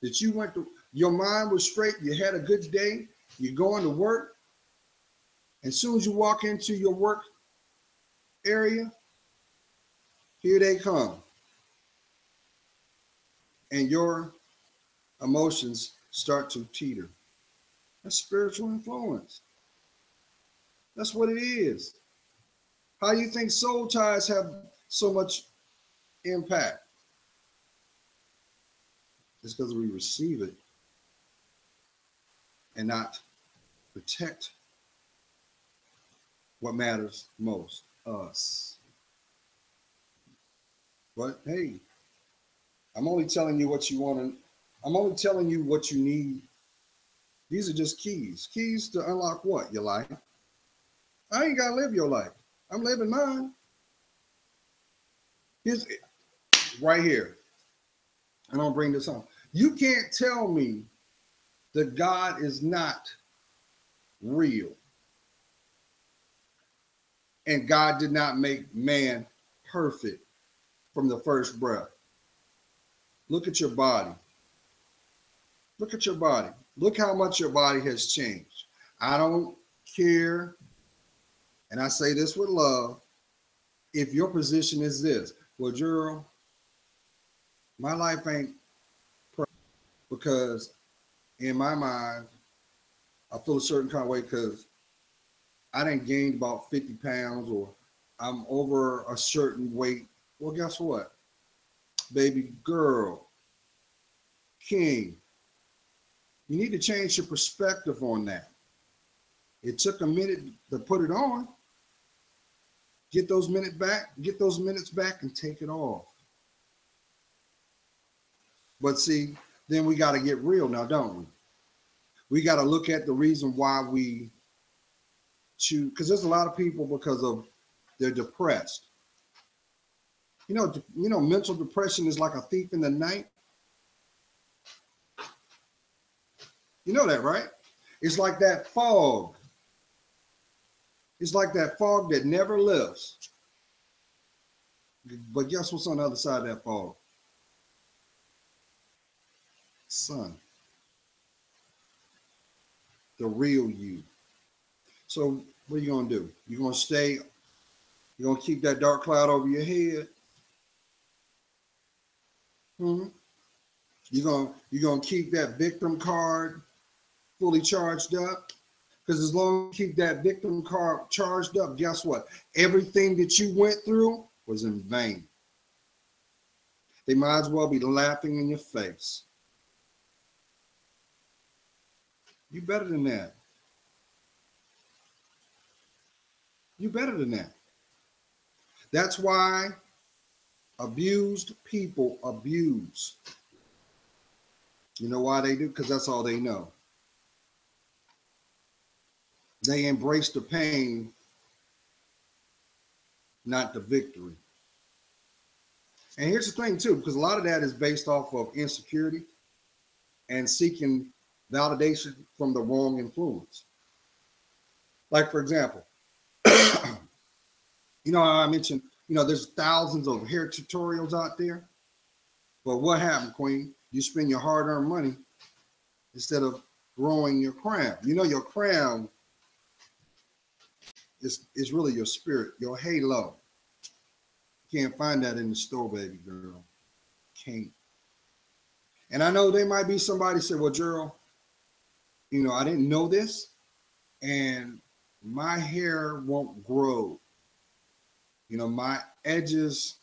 that you went to, your mind was straight, you had a good day, you're going to work, and as soon as you walk into your work area, here they come. And your emotions start to teeter. That's spiritual influence. That's what it is. How do you think soul ties have so much impact? It's because we receive it and not protect what matters most, us. But hey, I'm only telling you what you want to I'm only telling you what you need. These are just keys. Keys to unlock what? Your life. I ain't got to live your life. I'm living mine. Here's right here. And I'll bring this home. You can't tell me that God is not real. And God did not make man perfect from the first breath. Look at your body. Look at your body. Look how much your body has changed. I don't care, and I say this with love, if your position is this. Well, Gerald, my life ain't perfect because in my mind, I feel a certain kind of way because I didn't gain about 50 pounds or I'm over a certain weight. Well, guess what? Baby girl, king, you need to change your perspective on that. It took a minute to put it on. Get those minutes back and take it off. But see, then we got to get real now, don't we? We got to look at the reason why we choose, because there's a lot of people because of they're depressed. Mental depression is like a thief in the night. You know that, right? It's like that fog. It's like that fog that never lifts. But guess what's on the other side of that fog? Sun. The real you. So what are you going to do? You're going to keep that dark cloud over your head? You're gonna keep that victim card fully charged up? Because as long as you keep that victim card charged up, guess what? Everything that you went through was in vain. They might as well be laughing in your face. You better than that. You better than that. That's why abused people abuse. You know why they do? Because that's all they know. They embrace the pain, not the victory. And here's the thing too, because a lot of that is based off of insecurity and seeking validation from the wrong influence. Like, for example, I mentioned, there's thousands of hair tutorials out there. But what happened, Queen? You spend your hard-earned money instead of growing your crown. Your crown is really your spirit, your halo. You can't find that in the store, baby girl. Can't. And I know there might be somebody say, well, Gerald, I didn't know this, and my hair won't grow. My edges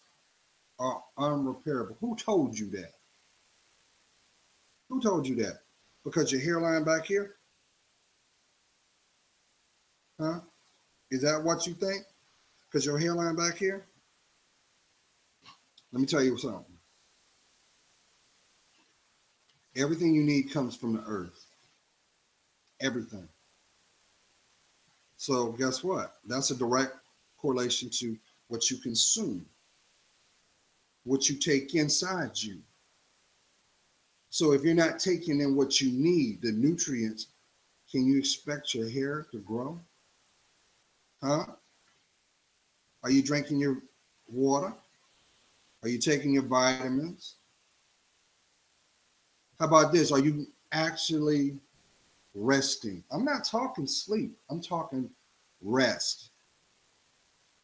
are unrepairable. Who told you that? Who told you that? Because your hairline back here? Huh? Is that what you think? Because your hairline back here? Let me tell you something. Everything you need comes from the earth. Everything. So guess what? That's a direct correlation to what you consume, what you take inside you. So if you're not taking in what you need, the nutrients, can you expect your hair to grow? Huh? Are you drinking your water? Are you taking your vitamins? How about this? Are you actually resting? I'm not talking sleep. I'm talking rest.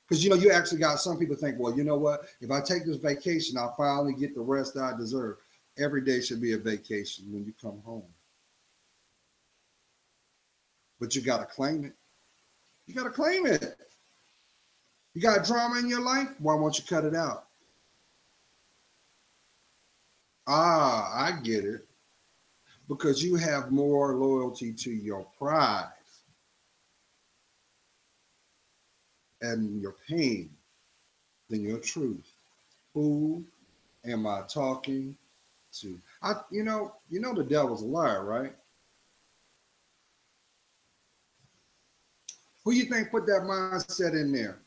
Because, you actually got some people think, well, you know what? If I take this vacation, I'll finally get the rest that I deserve. Every day should be a vacation when you come home. But you got to claim it. You got to claim it. You got drama in your life? Why won't you cut it out? Ah, I get it. Because you have more loyalty to your pride and your pain than your truth. Who am I talking to. You know the devil's a liar, right? Who you think put that mindset in there?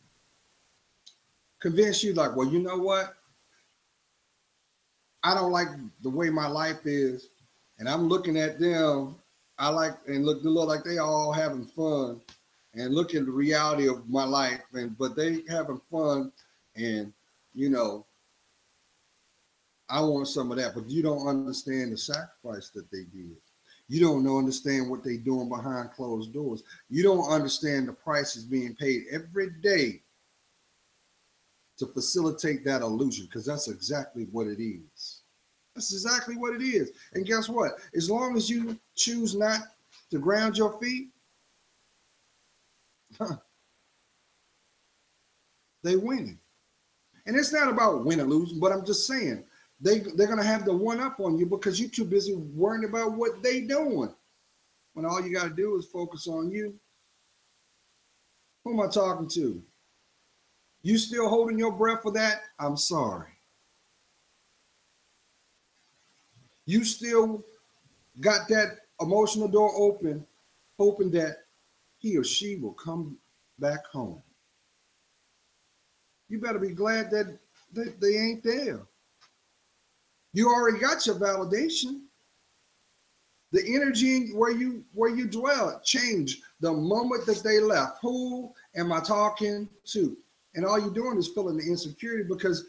Convince you like, well, you know what? I don't like the way my life is, and I'm looking at them. I like and look like they all having fun, and look at the reality of my life, and but they having fun, and you know, I want some of that, but you don't understand the sacrifice that they did. You don't know understand what they're doing behind closed doors. You don't understand the prices being paid every day to facilitate that illusion, because that's exactly what it is. That's exactly what it is. And guess what? As long as you choose not to ground your feet, they winning. And it's not about win or lose, but I'm just saying they're gonna have the one up on you because you're too busy worrying about what they doing. When all you gotta do is focus on you. Who am I talking to? You still holding your breath for that? I'm sorry. You still got that emotional door open, hoping that he or she will come back home. You better be glad that they ain't there. You already got your validation. The energy where you dwell changed the moment that they left. Who am I talking to? And all you're doing is feeling the insecurity because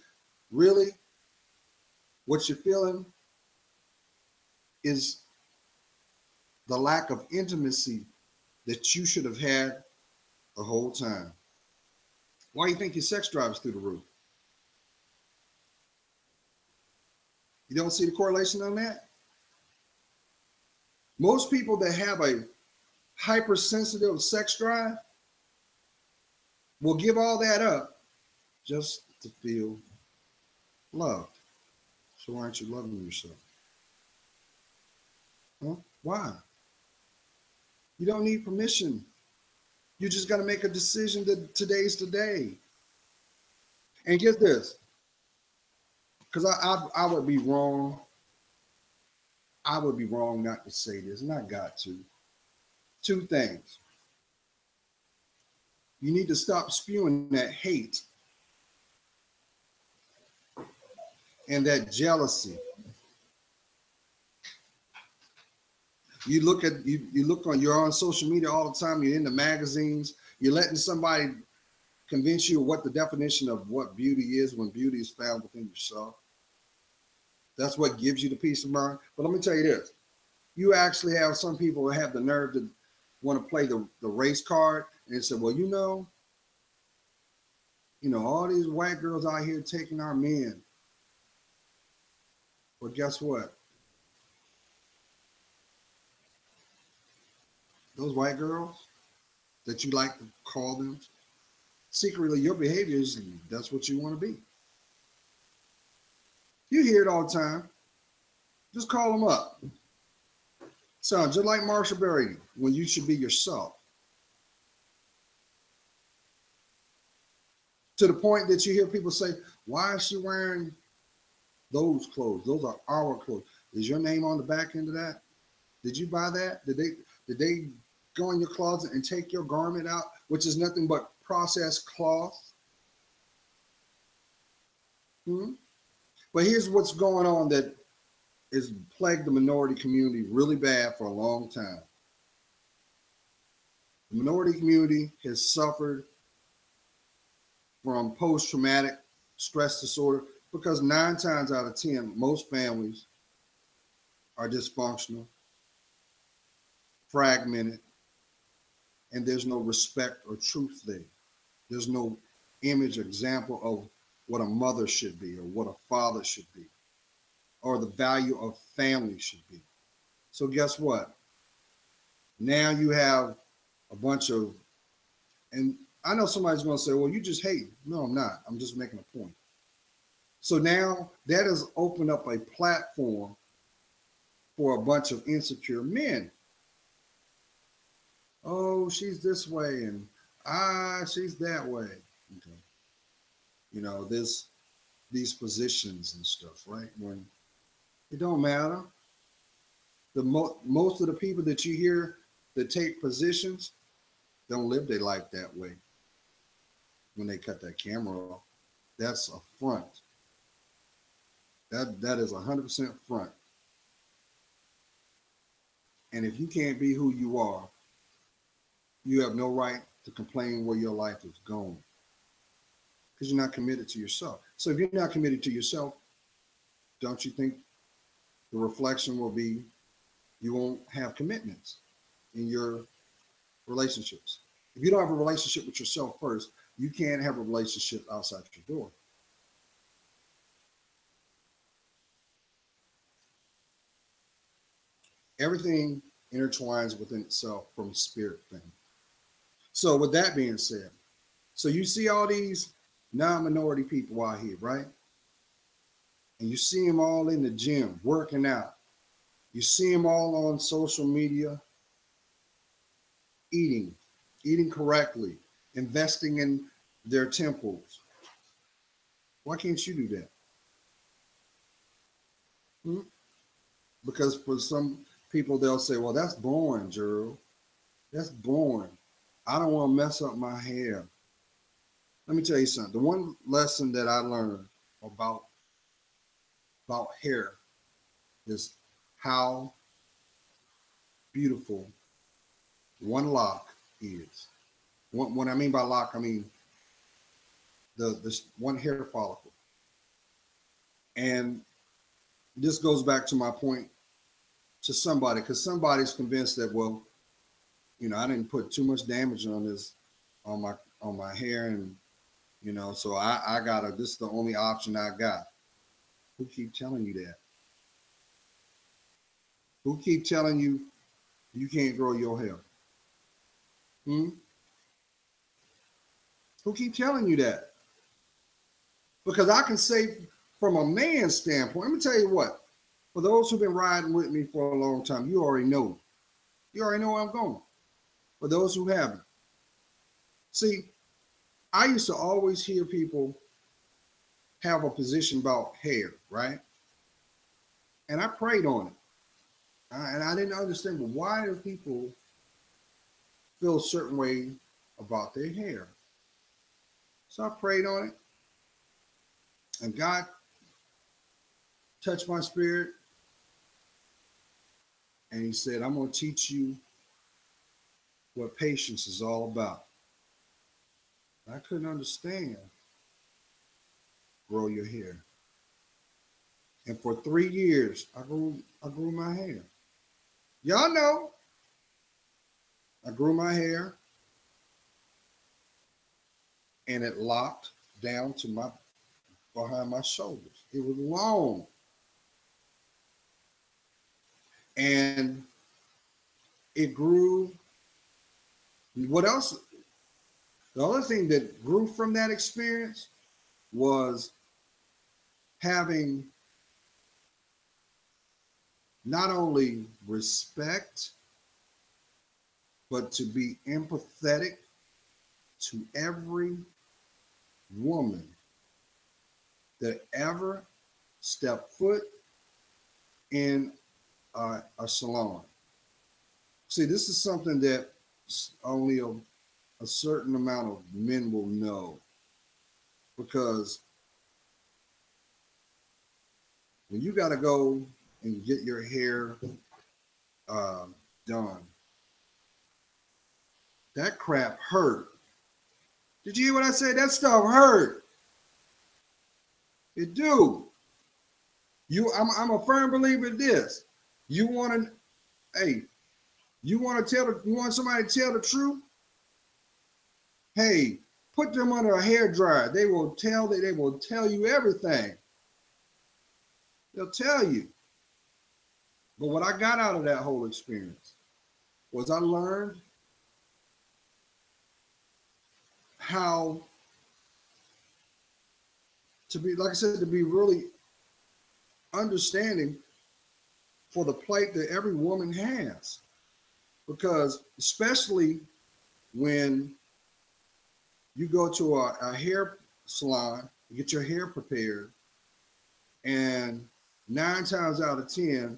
really what you're feeling is the lack of intimacy that you should have had the whole time. Why do you think your sex drive is through the roof? You don't see the correlation on that? Most people that have a hypersensitive sex drive will give all that up just to feel loved. So why aren't you loving yourself? Huh? Why? You don't need permission. You just got to make a decision that today's the day. And get this, because I would be wrong. I would be wrong not to say this, and I got to. Two things. You need to stop spewing that hate and that jealousy. You look on you're on social media all the time, you're in the magazines, you're letting somebody convince you of what the definition of what beauty is when beauty is found within yourself. That's what gives you the peace of mind. But let me tell you this. You actually have some people who have the nerve to want to play the race card and say, well, all these white girls out here taking our men. But guess what? Those white girls that you like to call them, secretly your behavior is that's what you want to be. You hear it all the time. Just call them up. Sounds just like Marsha Berry when you should be yourself. To the point that you hear people say, why is she wearing those clothes? Those are our clothes. Is your name on the back end of that? Did you buy that? Did they go in your closet and take your garment out, which is nothing but processed cloth? Hmm? But here's what's going on that has plagued the minority community really bad for a long time. The minority community has suffered from post-traumatic stress disorder because 9 times out of 10, most families are dysfunctional, fragmented, and there's no respect or truth there. There's no image or example of what a mother should be or what a father should be or the value of family should be. So guess what? Now you have a bunch of, and I know somebody's going to say, well, you just hate. No, I'm not. I'm just making a point. So now that has opened up a platform for a bunch of insecure men. Oh, she's this way and she's that way. Okay. There's these positions and stuff, right? When It don't matter. Most of the people that you hear that take positions don't live their life that way when they cut that camera off. That's a front. That is 100% front. And if you can't be who you are, you have no right to complain where your life is going because you're not committed to yourself. So if you're not committed to yourself, don't you think the reflection will be you won't have commitments in your relationships? If you don't have a relationship with yourself first, you can't have a relationship outside your door. Everything intertwines within itself from a spirit thing. So with that being said, so you see all these non-minority people out here, right? And you see them all in the gym working out. You see them all on social media eating, eating correctly, investing in their temples. Why can't you do that? Hmm? Because for some people, they'll say, well, that's boring, Gerald. That's boring. I don't want to mess up my hair. Let me tell you something. The one lesson that I learned about hair is how beautiful one lock is. When I mean by lock, I mean the one hair follicle. And this goes back to my point to somebody, because somebody's convinced that, well, I didn't put too much damage on this on my hair, and so I gotta, this is the only option I got. Who keep telling you that? Who keep telling you you can't grow your hair? Hmm? Who keep telling you that? Because I can say from a man's standpoint, let me tell you what, for those who've been riding with me for a long time, you already know. You already know where I'm going. For those who haven't. See, I used to always hear people have a position about hair, right? And I prayed on it. And I didn't understand, but why do people feel a certain way about their hair? So I prayed on it, and God touched my spirit, and He said, I'm going to teach you what patience is all about. I couldn't understand grow your hair. And for 3 years, I grew my hair. Y'all know, I grew my hair, and it locked down to my behind my shoulders. It was long. And it grew. What else? The other thing that grew from that experience was having not only respect, but to be empathetic to every woman that ever stepped foot in a salon. See, this is something that only a certain amount of men will know, because when you got to go and get your hair uh, done, that crap hurt. Did you hear what I said? That stuff hurt. It do. I'm a firm believer in this. You want to, hey, you want somebody to tell the truth? Hey, put them under a hair dryer. They will tell you everything. They'll tell you. But what I got out of that whole experience was I learned how to be, like I said, to be really understanding for the plight that every woman has. Because especially when you go to a hair salon, you get your hair prepared, and 9 times out of 10,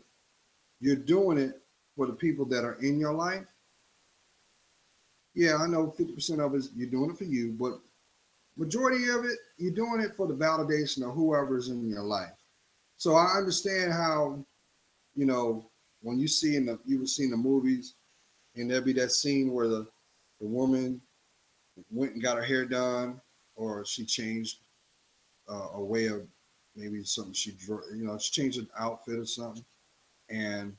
you're doing it for the people that are in your life. Yeah, I know 50% of it you're doing it for you, but majority of it, you're doing it for the validation of whoever's in your life. So I understand how, you know, when you were seeing the movies, and there'd be that scene where the woman went and got her hair done, or she changed a way of maybe something she changed an outfit or something, and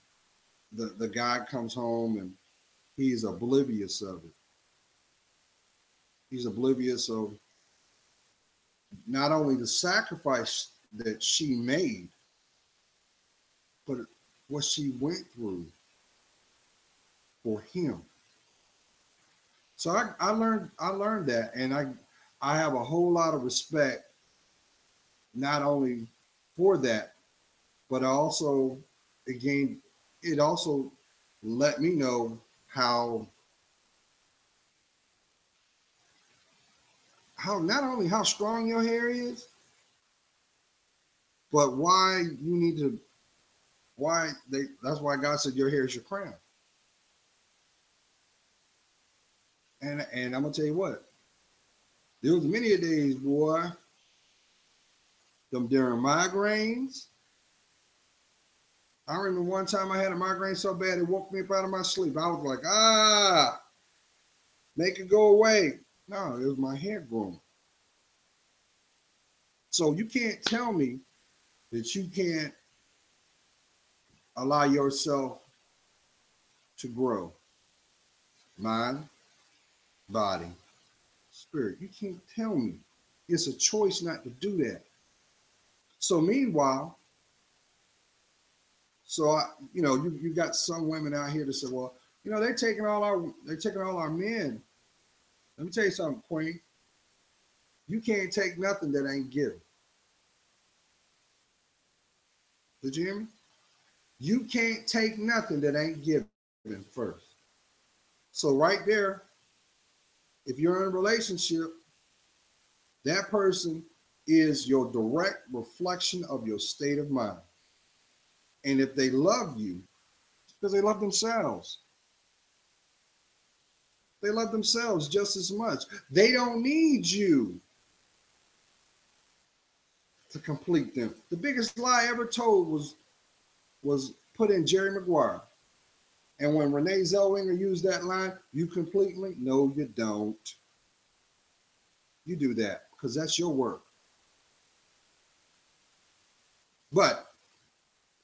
the guy comes home and he's oblivious of it. He's oblivious of not only the sacrifice that she made, but what she went through for him. So I learned that, and I have a whole lot of respect not only for that, but I also again it also let me know how not only how strong your hair is, but why you need to why they that's why God said your hair is your crown. And I'm gonna tell you what, there was many a days, boy, them during migraines. I remember one time I had a migraine so bad it woke me up out of my sleep. I was like, make it go away. No, it was my hair growing. So you can't tell me that you can't allow yourself to grow. Mind, body, spirit. You can't tell me. It's a choice not to do that. So meanwhile, so you got some women out here that say, well, they're taking all our men. Let me tell you something, Queen. You can't take nothing that ain't given. Did you hear me? You can't take nothing that ain't given first. So right there, if you're in a relationship, that person is your direct reflection of your state of mind. And if they love you, it's because they love themselves. They love themselves just as much. They don't need you to complete them. The biggest lie ever told was put in Jerry Maguire. And when Renee Zellweger used that line, you complete me? No, you don't. You do that because that's your work. But,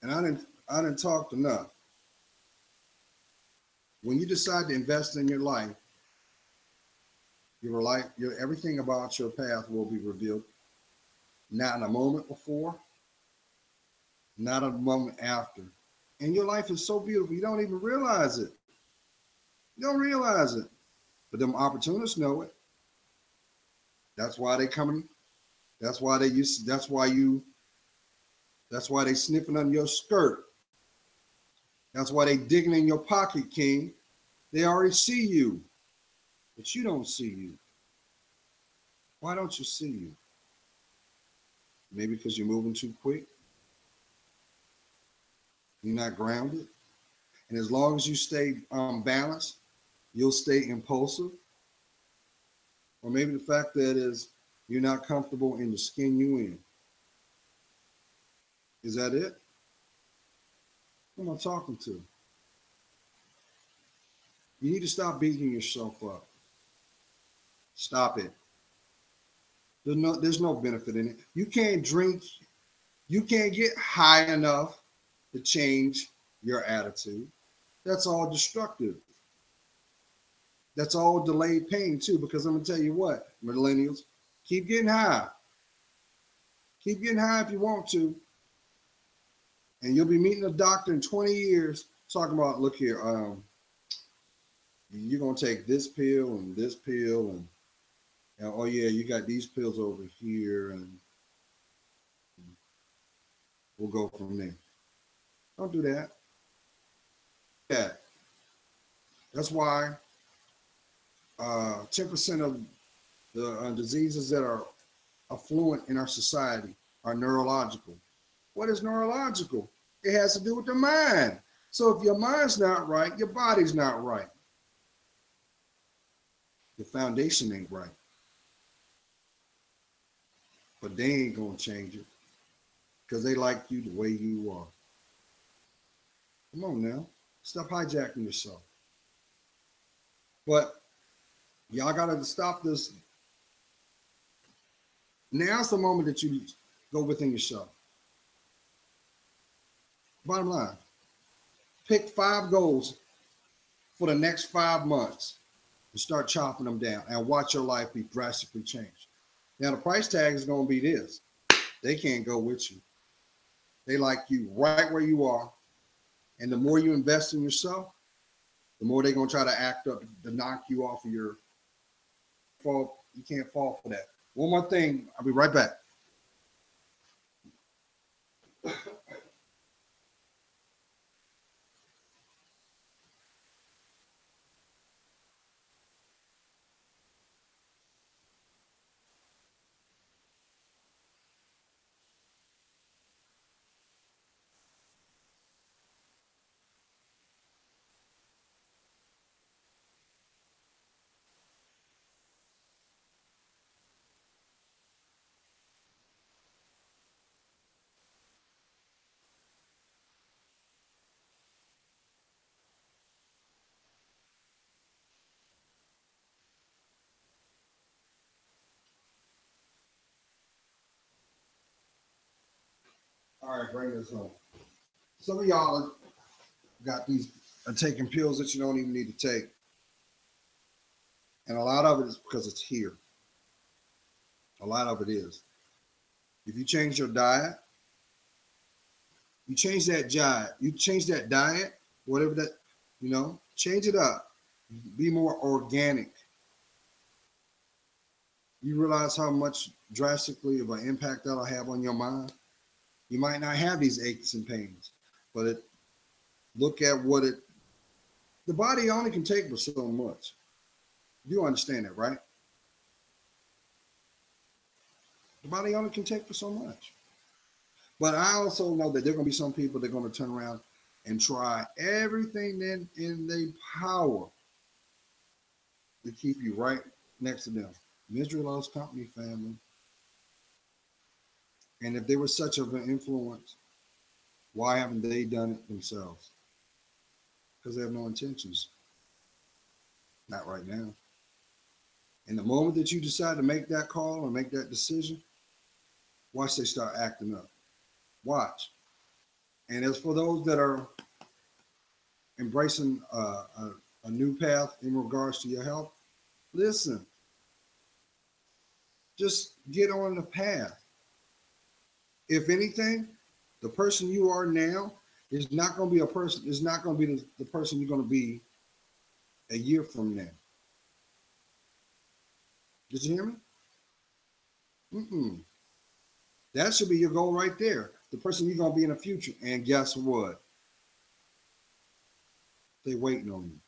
and I didn't talk enough. When you decide to invest in your life, your everything about your path will be revealed. Not in a moment before, not a moment after. And your life is so beautiful, you don't even realize it. You don't realize it. But them opportunists know it. That's why they coming. That's why they use. That's why they sniffing under your skirt. That's why they digging in your pocket, King. They already see you, but you don't see you. Why don't you see you? Maybe because you're moving too quick. You're not grounded. And as long as you stay balanced, you'll stay impulsive. Or maybe the fact that is you're not comfortable in the skin you in. Is that it? Who am I talking to? You need to stop beating yourself up. Stop it. There's no benefit in it. You can't drink, you can't get high enough to change your attitude. That's all destructive. That's all delayed pain too, because I'm gonna tell you what, millennials, keep getting high. Keep getting high if you want to. And you'll be meeting a doctor in 20 years talking about, look here, you're gonna take this pill and oh yeah, you got these pills over here, and we'll go from there. Don't do that. Yeah, that's why 10% of the diseases that are affluent in our society are neurological. What is neurological? It has to do with the mind. So if your mind's not right, your body's not right. The foundation ain't right. But they ain't gonna change it because they like you the way you are. Come on now. Stop hijacking yourself. But y'all gotta stop this. Now's the moment that you go within yourself. Bottom line, pick 5 goals for the next 5 months and start chopping them down and watch your life be drastically changed. Now the price tag is gonna be this. They can't go with you. They like you right where you are. And the more you invest in yourself, the more they're gonna try to act up to knock you off of your fall. You can't fall for that. One more thing, I'll be right back. All right, bring this home. Some of y'all got these are taking pills that you don't even need to take. And a lot of it is because it's here. A lot of it is. If you change your diet, you change that diet, whatever that, change it up. Be more organic. You realize how much drastically of an impact that'll have on your mind? You might not have these aches and pains, but look at the body only can take but so much. You understand that, right? The body only can take for so much. But I also know that there are going to be some people that are going to turn around and try everything in their power to keep you right next to them. Misery loves company, family. And if they were such of an influence, why haven't they done it themselves? Because they have no intentions. Not right now. And the moment that you decide to make that call or make that decision, watch they start acting up. Watch. And as for those that are embracing a new path in regards to your health, listen, just get on the path. If anything, the person you are now is not going to be the person you're going to be a year from now. Did you hear me? Mm-mm. That should be your goal right there. The person you're going to be in the future. And guess what? They waiting on you.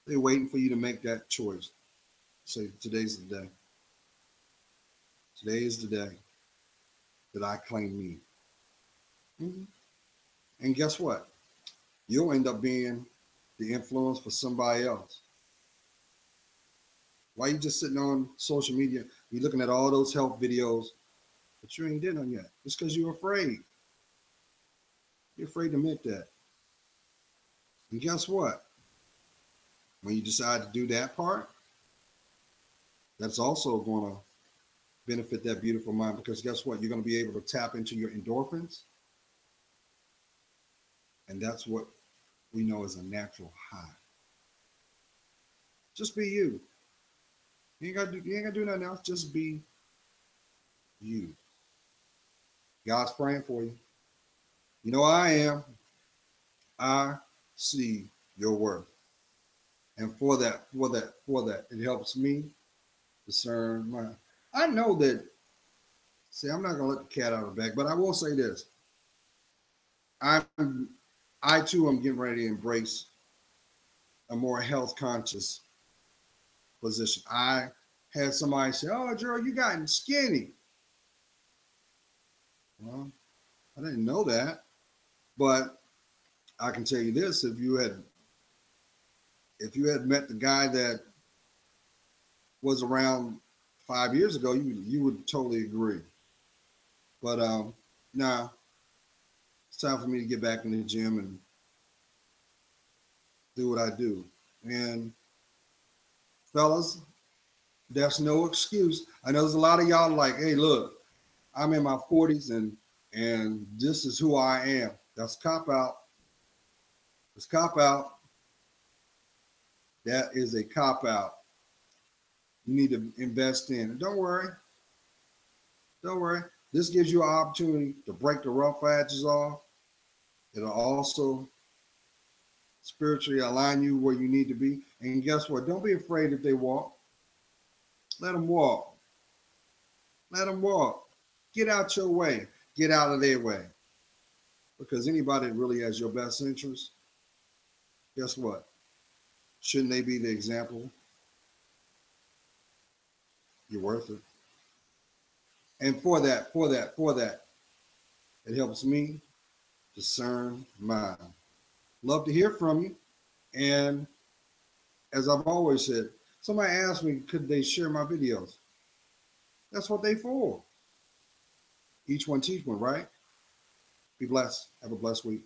They're waiting for you to make that choice. Say, today's the day. Today is the day that I claim me. Mm-hmm. And guess what? You'll end up being the influence for somebody else. Why you just sitting on social media? You're looking at all those health videos, but you ain't did them yet. It's because you're afraid. You're afraid to admit that. And guess what? When you decide to do that part, that's also going to benefit that beautiful mind, because guess what? You're going to be able to tap into your endorphins. And that's what we know as a natural high. Just be you. You ain't got to do nothing else. Just be you. God's praying for you. You know I am. I see your worth. And for that, it helps me discern my. I know that. See, I'm not gonna let the cat out of the bag, but I will say this. I too am getting ready to embrace a more health conscious position. I had somebody say, "Oh, Gerald, you gotten skinny." Well, I didn't know that. But I can tell you this: if you had met the guy that was around 5 years ago, you would totally agree. But nah, it's time for me to get back in the gym and do what I do. And fellas, that's no excuse. I know there's a lot of y'all like, hey, look, I'm in my 40s and this is who I am. That's cop out. It's cop out. That is a cop out. You need to invest in. And don't worry, don't worry. This gives you an opportunity to break the rough edges off. It'll also spiritually align you where you need to be. And guess what? Don't be afraid if they walk. Let them walk. Let them walk. Get out your way. Get out of their way. Because anybody that really has your best interest, guess what? Shouldn't they be the example? You're worth it. And for that, it helps me discern mine. Love to hear from you. And as I've always said, somebody asked me, could they share my videos? That's what they for. Each one teach one, right? Be blessed. Have a blessed week.